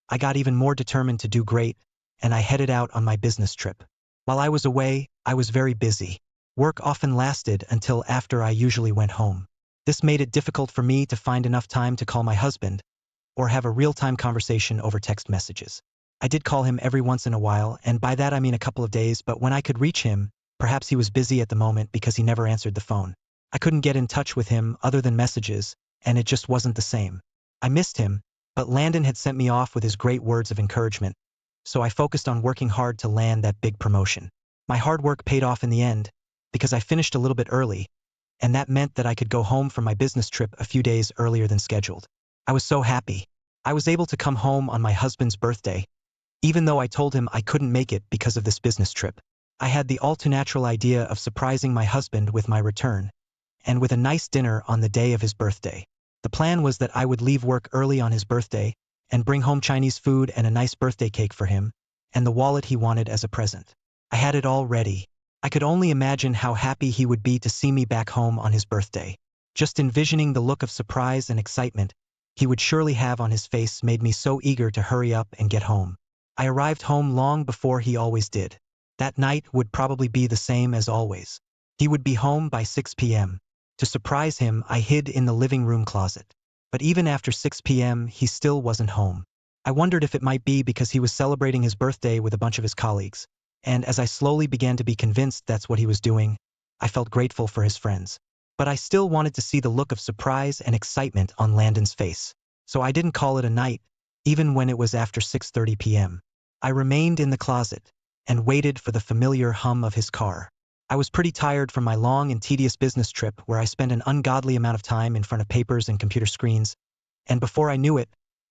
I got even more determined to do great, and I headed out on my business trip. While I was away, I was very busy. Work often lasted until after I usually went home. This made it difficult for me to find enough time to call my husband or have a real-time conversation over text messages. I did call him every once in a while, and by that I mean a couple of days, but when I could reach him, perhaps he was busy at the moment because he never answered the phone. I couldn't get in touch with him other than messages, and it just wasn't the same. I missed him, but Landon had sent me off with his great words of encouragement, so I focused on working hard to land that big promotion. My hard work paid off in the end, because I finished a little bit early, and that meant that I could go home from my business trip a few days earlier than scheduled. I was so happy. I was able to come home on my husband's birthday, even though I told him I couldn't make it because of this business trip. I had the all-too-natural idea of surprising my husband with my return, and with a nice dinner on the day of his birthday. The plan was that I would leave work early on his birthday and bring home Chinese food and a nice birthday cake for him, and the wallet he wanted as a present. I had it all ready. I could only imagine how happy he would be to see me back home on his birthday. Just envisioning the look of surprise and excitement he would surely have on his face made me so eager to hurry up and get home. I arrived home long before he always did. That night would probably be the same as always. He would be home by 6 p.m. To surprise him, I hid in the living room closet. But even after 6 p.m., he still wasn't home. I wondered if it might be because he was celebrating his birthday with a bunch of his colleagues, and as I slowly began to be convinced that's what he was doing, I felt grateful for his friends. But I still wanted to see the look of surprise and excitement on Landon's face. So I didn't call it a night, even when it was after 6:30 p.m. I remained in the closet and waited for the familiar hum of his car. I was pretty tired from my long and tedious business trip where I spent an ungodly amount of time in front of papers and computer screens, and before I knew it,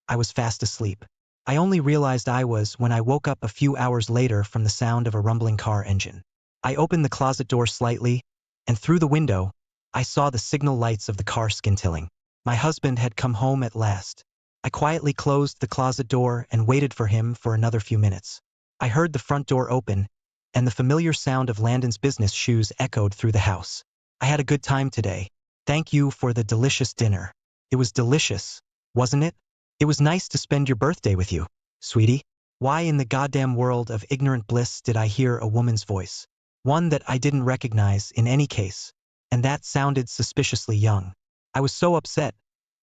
I was fast asleep. I only realized I was when I woke up a few hours later from the sound of a rumbling car engine. I opened the closet door slightly, and through the window, I saw the signal lights of the car scintilling. My husband had come home at last. I quietly closed the closet door and waited for him for another few minutes. I heard the front door open, and the familiar sound of Landon's business shoes echoed through the house. I had a good time today. Thank you for the delicious dinner. It was delicious, wasn't it? It was nice to spend your birthday with you, sweetie. Why in the goddamn world of ignorant bliss did I hear a woman's voice? One that I didn't recognize in any case, and that sounded suspiciously young. I was so upset,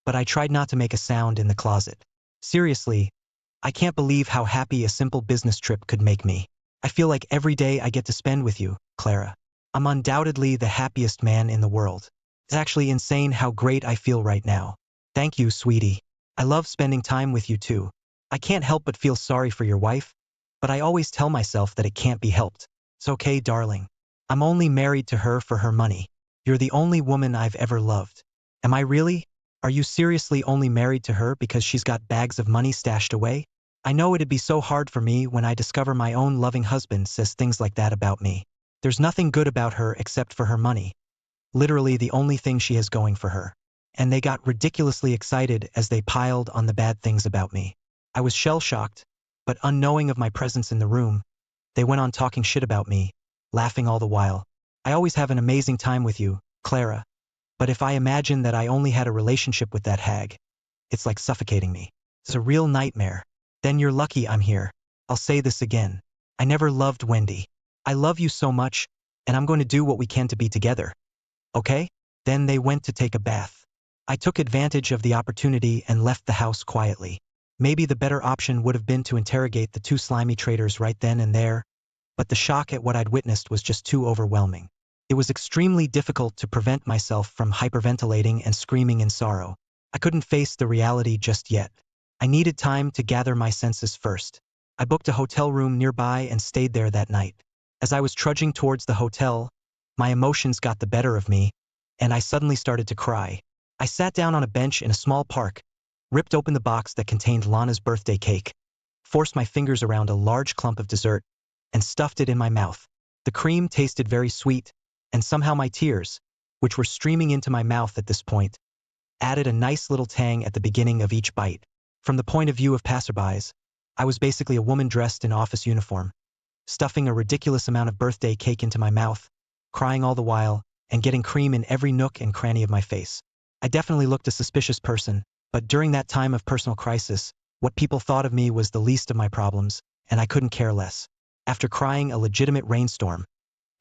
but I tried not to make a sound in the closet. Seriously, I can't believe how happy a simple business trip could make me. I feel like every day I get to spend with you, Clara. I'm undoubtedly the happiest man in the world. It's actually insane how great I feel right now. Thank you, sweetie. I love spending time with you too. I can't help but feel sorry for your wife, but I always tell myself that it can't be helped. It's okay, darling. I'm only married to her for her money. You're the only woman I've ever loved. Am I really? Are you seriously only married to her because she's got bags of money stashed away? I know it'd be so hard for me when I discover my own loving husband says things like that about me. There's nothing good about her except for her money. Literally the only thing she has going for her. And they got ridiculously excited as they piled on the bad things about me. I was shell-shocked, but unknowing of my presence in the room, they went on talking shit about me, laughing all the while. I always have an amazing time with you, Clara. But if I imagine that I only had a relationship with that hag, it's like suffocating me. It's a real nightmare. Then you're lucky I'm here. I'll say this again. I never loved Wendy. I love you so much, and I'm going to do what we can to be together. Okay? Then they went to take a bath. I took advantage of the opportunity and left the house quietly. Maybe the better option would have been to interrogate the two slimy traitors right then and there, but the shock at what I'd witnessed was just too overwhelming. It was extremely difficult to prevent myself from hyperventilating and screaming in sorrow. I couldn't face the reality just yet. I needed time to gather my senses first. I booked a hotel room nearby and stayed there that night. As I was trudging towards the hotel, my emotions got the better of me, and I suddenly started to cry. I sat down on a bench in a small park, ripped open the box that contained Lana's birthday cake, forced my fingers around a large clump of dessert, and stuffed it in my mouth. The cream tasted very sweet, and somehow my tears, which were streaming into my mouth at this point, added a nice little tang at the beginning of each bite. From the point of view of passerbys, I was basically a woman dressed in office uniform, stuffing a ridiculous amount of birthday cake into my mouth, crying all the while, and getting cream in every nook and cranny of my face. I definitely looked a suspicious person, But during that time of personal crisis, what people thought of me was the least of my problems, and I couldn't care less. After crying a legitimate rainstorm,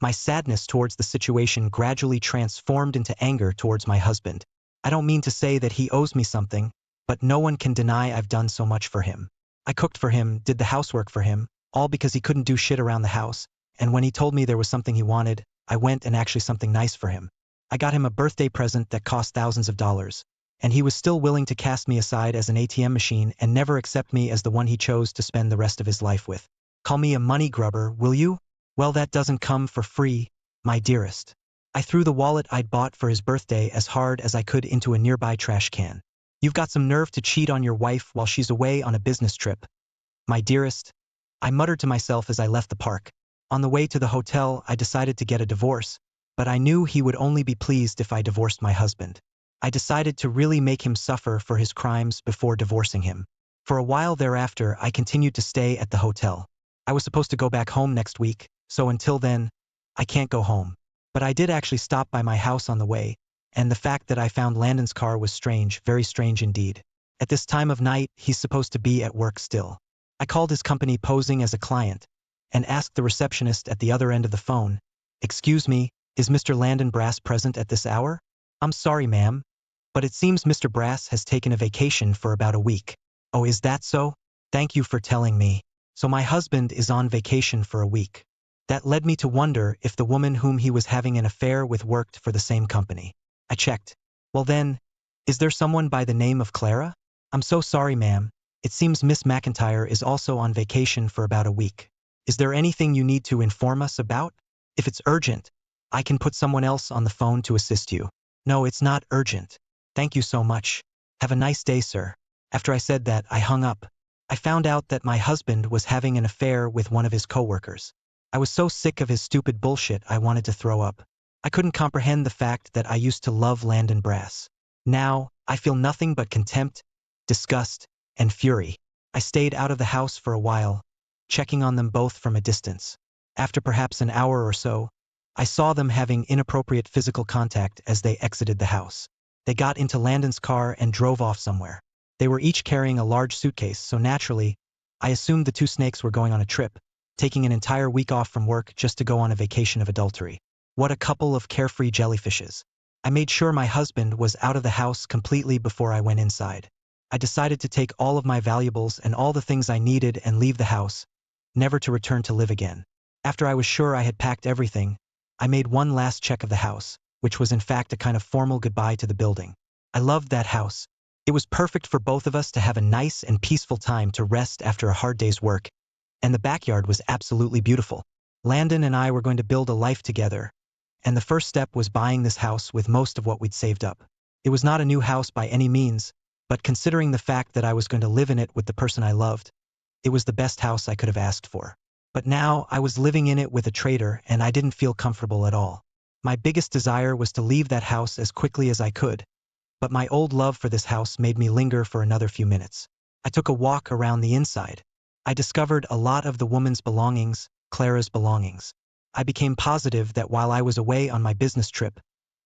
my sadness towards the situation gradually transformed into anger towards my husband. I don't mean to say that he owes me something, but no one can deny I've done so much for him. I cooked for him, did the housework for him, all because he couldn't do shit around the house, and when he told me there was something he wanted, I went and actually something nice for him. I got him a birthday present that cost thousands of dollars, and he was still willing to cast me aside as an ATM machine and never accept me as the one he chose to spend the rest of his life with. Call me a money grubber, will you? Well, that doesn't come for free, my dearest. I threw the wallet I'd bought for his birthday as hard as I could into a nearby trash can. You've got some nerve to cheat on your wife while she's away on a business trip. My dearest, I muttered to myself as I left the park. On the way to the hotel, I decided to get a divorce, but I knew he would only be pleased if I divorced my husband. I decided to really make him suffer for his crimes before divorcing him. For a while thereafter, I continued to stay at the hotel. I was supposed to go back home next week, so until then, I can't go home. But I did actually stop by my house on the way, and the fact that I found Landon's car was strange, very strange indeed. At this time of night, he's supposed to be at work still. I called his company posing as a client, and asked the receptionist at the other end of the phone, "Excuse me, is Mr. Landon Brass present at this hour?" "I'm sorry, ma'am, but it seems Mr. Brass has taken a vacation for about a week." "Oh, is that so? Thank you for telling me. So my husband is on vacation for a week." That led me to wonder if the woman whom he was having an affair with worked for the same company. I checked. "Well then, is there someone by the name of Clara?" "I'm so sorry, ma'am. It seems Miss McIntyre is also on vacation for about a week. Is there anything you need to inform us about? If it's urgent, I can put someone else on the phone to assist you." "No, it's not urgent. Thank you so much. Have a nice day, sir." After I said that, I hung up. I found out that my husband was having an affair with one of his coworkers. I was so sick of his stupid bullshit I wanted to throw up. I couldn't comprehend the fact that I used to love Landon Brass. Now, I feel nothing but contempt, disgust, and fury. I stayed out of the house for a while, checking on them both from a distance. After perhaps an hour or so, I saw them having inappropriate physical contact as they exited the house. They got into Landon's car and drove off somewhere. They were each carrying a large suitcase, so naturally, I assumed the two snakes were going on a trip, taking an entire week off from work just to go on a vacation of adultery. What a couple of carefree jellyfishes. I made sure my husband was out of the house completely before I went inside. I decided to take all of my valuables and all the things I needed and leave the house, never to return to live again. After I was sure I had packed everything, I made one last check of the house, which was in fact a kind of formal goodbye to the building. I loved that house. It was perfect for both of us to have a nice and peaceful time to rest after a hard day's work, and the backyard was absolutely beautiful. Landon and I were going to build a life together, and the first step was buying this house with most of what we'd saved up. It was not a new house by any means, but considering the fact that I was going to live in it with the person I loved, it was the best house I could have asked for. But now I was living in it with a traitor, and I didn't feel comfortable at all. My biggest desire was to leave that house as quickly as I could, but my old love for this house made me linger for another few minutes. I took a walk around the inside. I discovered a lot of the woman's belongings, Clara's belongings. I became positive that while I was away on my business trip,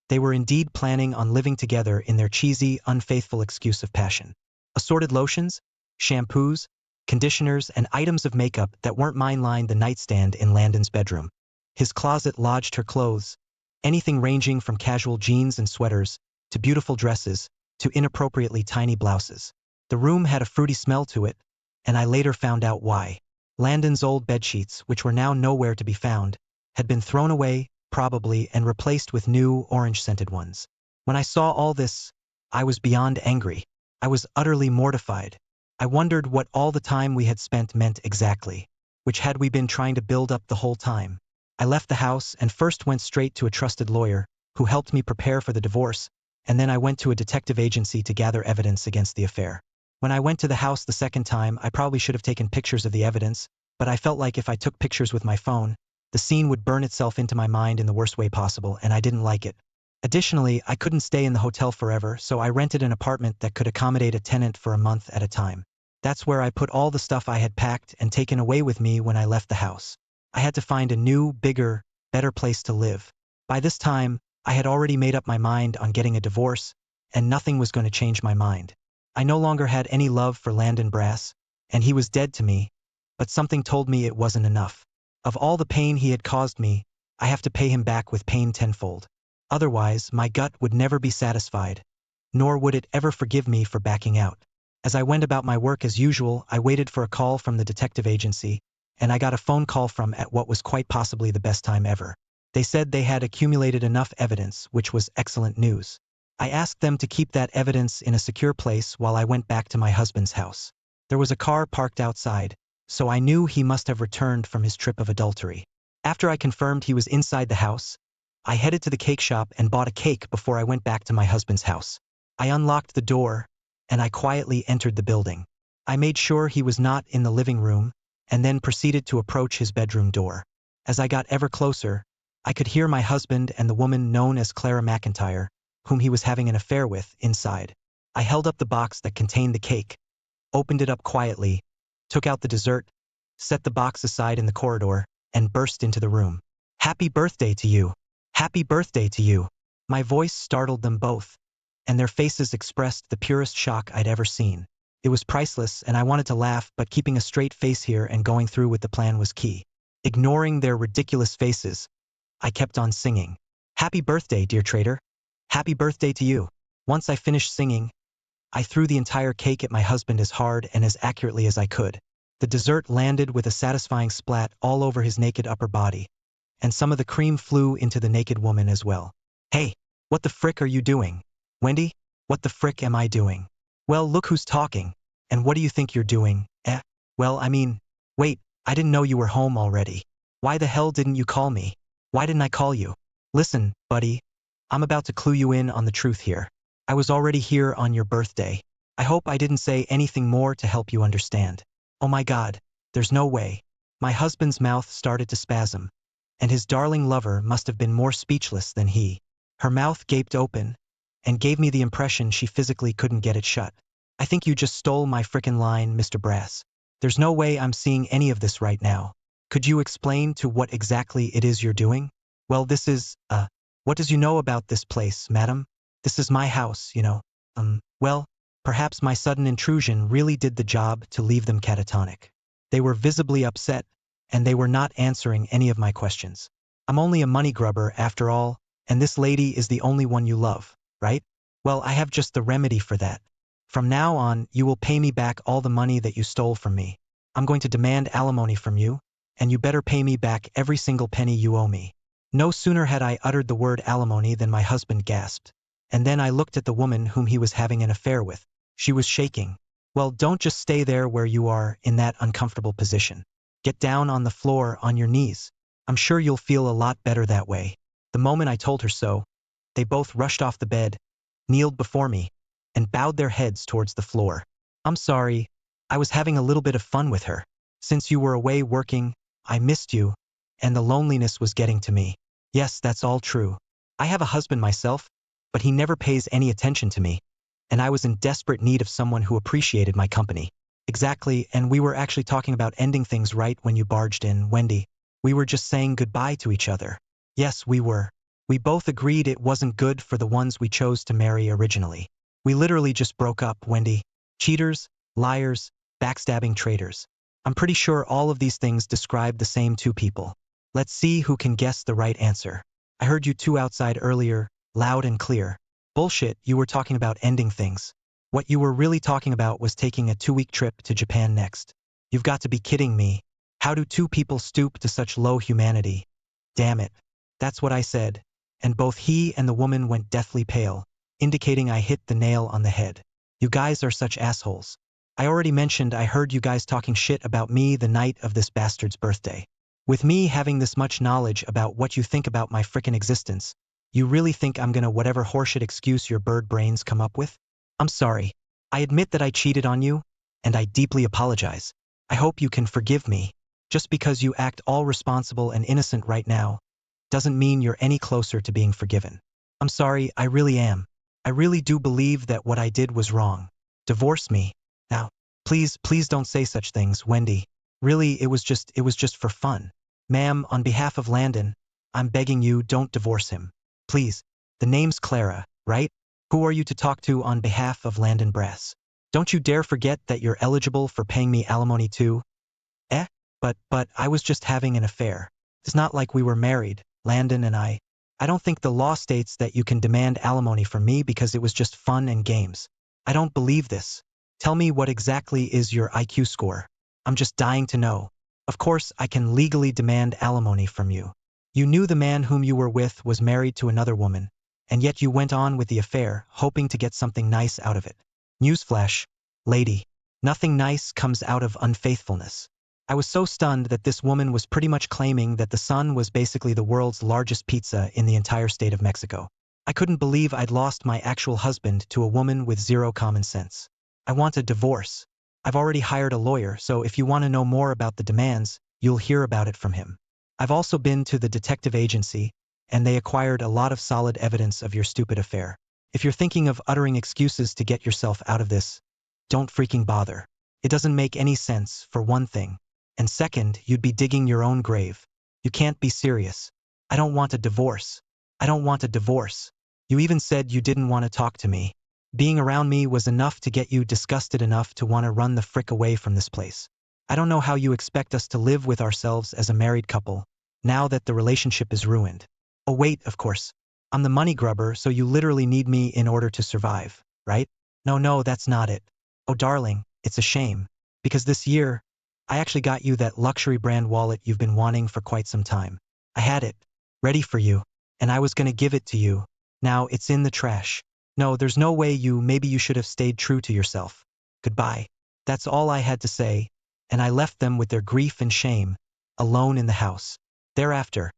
they were indeed planning on living together in their cheesy, unfaithful excuse of passion. Assorted lotions, shampoos, conditioners, and items of makeup that weren't mine lined the nightstand in Landon's bedroom. His closet lodged her clothes, anything ranging from casual jeans and sweaters, to beautiful dresses, to inappropriately tiny blouses. The room had a fruity smell to it, and I later found out why. Landon's old bedsheets, which were now nowhere to be found, had been thrown away, probably, and replaced with new, orange-scented ones. When I saw all this, I was beyond angry. I was utterly mortified. I wondered what all the time we had spent meant exactly. Which had we been trying to build up the whole time? I left the house and first went straight to a trusted lawyer, who helped me prepare for the divorce, and then I went to a detective agency to gather evidence against the affair. When I went to the house the second time, I probably should have taken pictures of the evidence, but I felt like if I took pictures with my phone, the scene would burn itself into my mind in the worst way possible, and I didn't like it. Additionally, I couldn't stay in the hotel forever, so I rented an apartment that could accommodate a tenant for a month at a time. That's where I put all the stuff I had packed and taken away with me when I left the house. I had to find a new, bigger, better place to live. By this time, I had already made up my mind on getting a divorce, and nothing was going to change my mind. I no longer had any love for Landon Brass, and he was dead to me, but something told me it wasn't enough. Of all the pain he had caused me, I have to pay him back with pain tenfold. Otherwise, my gut would never be satisfied, nor would it ever forgive me for backing out. As I went about my work as usual, I waited for a call from the detective agency, and I got a phone call from at what was quite possibly the best time ever. They said they had accumulated enough evidence, which was excellent news. I asked them to keep that evidence in a secure place while I went back to my husband's house. There was a car parked outside, so I knew he must have returned from his trip of adultery. After I confirmed he was inside the house, I headed to the cake shop and bought a cake before I went back to my husband's house. I unlocked the door, and I quietly entered the building. I made sure he was not in the living room, and then proceeded to approach his bedroom door. As I got ever closer, I could hear my husband and the woman known as Clara McIntyre, whom he was having an affair with, inside. I held up the box that contained the cake, opened it up quietly, took out the dessert, set the box aside in the corridor, and burst into the room. "Happy birthday to you! Happy birthday to you!" My voice startled them both, and their faces expressed the purest shock I'd ever seen. It was priceless, and I wanted to laugh, but keeping a straight face here and going through with the plan was key. Ignoring their ridiculous faces, I kept on singing. "Happy birthday, dear traitor! Happy birthday to you!" Once I finished singing, I threw the entire cake at my husband as hard and as accurately as I could. The dessert landed with a satisfying splat all over his naked upper body, and some of the cream flew into the naked woman as well. "Hey, what the frick are you doing? Wendy, what the frick am I doing? Well, look who's talking. And what do you think you're doing? Well, I mean, wait, I didn't know you were home already. Why the hell didn't you call me? Why didn't I call you? Listen, buddy, I'm about to clue you in on the truth here. I was already here on your birthday. I hope I didn't say anything more to help you understand. Oh my God, there's no way." My husband's mouth started to spasm, and his darling lover must have been more speechless than he. Her mouth gaped open, and gave me the impression she physically couldn't get it shut. "I think you just stole my frickin' line, Mr. Brass. There's no way I'm seeing any of this right now. Could you explain to what exactly it is you're doing?" "Well, this is, what does you know about this place, madam? This is my house, you know. Well, perhaps my sudden intrusion really did the job to leave them catatonic. They were visibly upset, and they were not answering any of my questions. I'm only a money grubber after all, and this lady is the only one you love, right? Well, I have just the remedy for that. From now on, you will pay me back all the money that you stole from me. I'm going to demand alimony from you, and you better pay me back every single penny you owe me." No sooner had I uttered the word alimony than my husband gasped, and then I looked at the woman whom he was having an affair with. She was shaking. "Well, don't just stay there where you are in that uncomfortable position. Get down on the floor on your knees. I'm sure you'll feel a lot better that way." The moment I told her so, they both rushed off the bed, kneeled before me, and bowed their heads towards the floor. "I'm sorry, I was having a little bit of fun with her. Since you were away working, I missed you, and the loneliness was getting to me. Yes, that's all true. I have a husband myself, but he never pays any attention to me, and I was in desperate need of someone who appreciated my company." "Exactly, and we were actually talking about ending things right when you barged in, Wendy. We were just saying goodbye to each other." "Yes, we were. We both agreed it wasn't good for the ones we chose to marry originally. We literally just broke up, Wendy. Cheaters, liars, backstabbing traitors. I'm pretty sure all of these things describe the same two people. Let's see who can guess the right answer. I heard you two outside earlier, loud and clear." "Bullshit, you were talking about ending things. What you were really talking about was taking a 2-week trip to Japan next. You've got to be kidding me. How do two people stoop to such low humanity?" "Damn it. That's what I said," and both he and the woman went deathly pale, indicating I hit the nail on the head. "You guys are such assholes. I already mentioned I heard you guys talking shit about me the night of this bastard's birthday. With me having this much knowledge about what you think about my frickin' existence, you really think I'm gonna whatever horseshit excuse your bird brains come up with? I'm sorry. I admit that I cheated on you, and I deeply apologize. I hope you can forgive me. Just because you act all responsible and innocent right now doesn't mean you're any closer to being forgiven. I'm sorry, I really am. I really do believe that what I did was wrong. Divorce me. Now, please don't say such things, Wendy. Really, it was just for fun. Ma'am, on behalf of Landon, I'm begging you, don't divorce him. Please. The name's Clara, right? Who are you to talk to on behalf of Landon Brass? Don't you dare forget that you're eligible for paying me alimony too. Eh? But I was just having an affair. It's not like we were married, Landon and I. I don't think the law states that you can demand alimony from me because it was just fun and games. I don't believe this. Tell me what exactly is your IQ score. I'm just dying to know. Of course, I can legally demand alimony from you. You knew the man whom you were with was married to another woman, and yet you went on with the affair, hoping to get something nice out of it. Newsflash, lady, nothing nice comes out of unfaithfulness. I was so stunned that this woman was pretty much claiming that the sun was basically the world's largest pizza in the entire state of Mexico. I couldn't believe I'd lost my actual husband to a woman with zero common sense. I want a divorce. I've already hired a lawyer, so if you want to know more about the demands, you'll hear about it from him. I've also been to the detective agency, and they acquired a lot of solid evidence of your stupid affair. If you're thinking of uttering excuses to get yourself out of this, don't freaking bother. It doesn't make any sense, for one thing. And second, you'd be digging your own grave. You can't be serious. I don't want a divorce. I don't want a divorce. You even said you didn't want to talk to me. Being around me was enough to get you disgusted enough to want to run the frick away from this place. I don't know how you expect us to live with ourselves as a married couple, now that the relationship is ruined. Oh wait, of course. I'm the money grubber, so you literally need me in order to survive, right? No, that's not it. Oh darling, it's a shame. Because this year, I actually got you that luxury brand wallet you've been wanting for quite some time. I had it, ready for you, and I was gonna give it to you. Now it's in the trash. No, there's no way maybe you should have stayed true to yourself. Goodbye. That's all I had to say, and I left them with their grief and shame, alone in the house. Thereafter,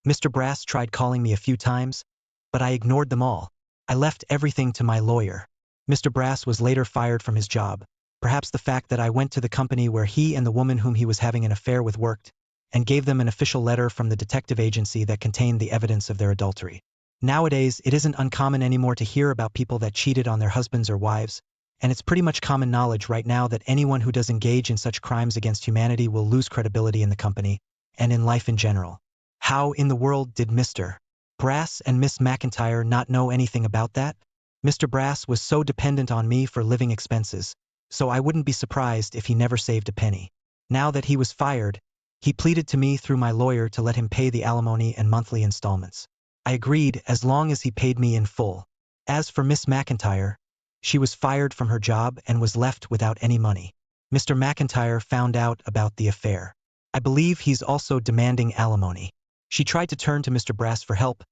Mr. Brass tried calling me a few times, but I ignored them all. I left everything to my lawyer. Mr. Brass was later fired from his job. Perhaps the fact that I went to the company where he and the woman whom he was having an affair with worked, and gave them an official letter from the detective agency that contained the evidence of their adultery. Nowadays, it isn't uncommon anymore to hear about people that cheated on their husbands or wives, and it's pretty much common knowledge right now that anyone who does engage in such crimes against humanity will lose credibility in the company, and in life in general. How in the world did Mr. Brass and Miss McIntyre not know anything about that? Mr. Brass was so dependent on me for living expenses, so I wouldn't be surprised if he never saved a penny. Now that he was fired, he pleaded to me through my lawyer to let him pay the alimony and monthly installments. I agreed as long as he paid me in full. As for Miss McIntyre, she was fired from her job and was left without any money. Mr. McIntyre found out about the affair. I believe he's also demanding alimony. She tried to turn to Mr. Brass for help,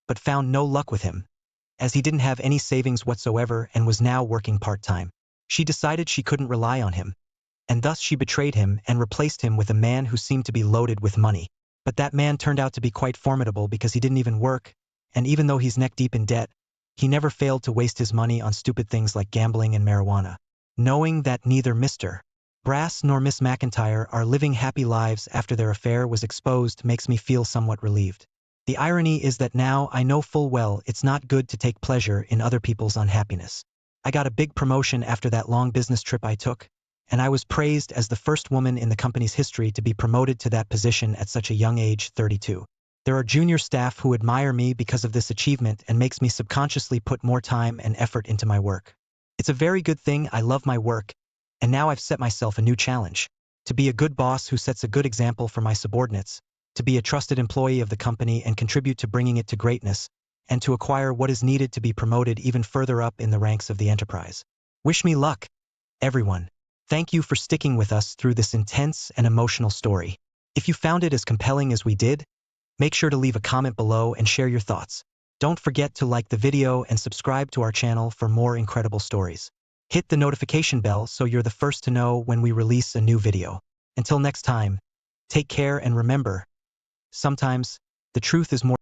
but found no luck with him, as he didn't have any savings whatsoever and was now working part-time. She decided she couldn't rely on him, and thus she betrayed him and replaced him with a man who seemed to be loaded with money. But that man turned out to be quite formidable because he didn't even work, and even though he's neck-deep in debt, he never failed to waste his money on stupid things like gambling and marijuana. Knowing that neither Mr. Brass nor Miss McIntyre are living happy lives after their affair was exposed makes me feel somewhat relieved. The irony is that now I know full well it's not good to take pleasure in other people's unhappiness. I got a big promotion after that long business trip I took, and I was praised as the first woman in the company's history to be promoted to that position at such a young age, 32. There are junior staff who admire me because of this achievement and makes me subconsciously put more time and effort into my work. It's a very good thing. I love my work, and now I've set myself a new challenge. To be a good boss who sets a good example for my subordinates, to be a trusted employee of the company and contribute to bringing it to greatness, and to acquire what is needed to be promoted even further up in the ranks of the enterprise. Wish me luck, everyone. Thank you for sticking with us through this intense and emotional story. If you found it as compelling as we did, make sure to leave a comment below and share your thoughts. Don't forget to like the video and subscribe to our channel for more incredible stories. Hit the notification bell so you're the first to know when we release a new video. Until next time, take care and remember, sometimes the truth is more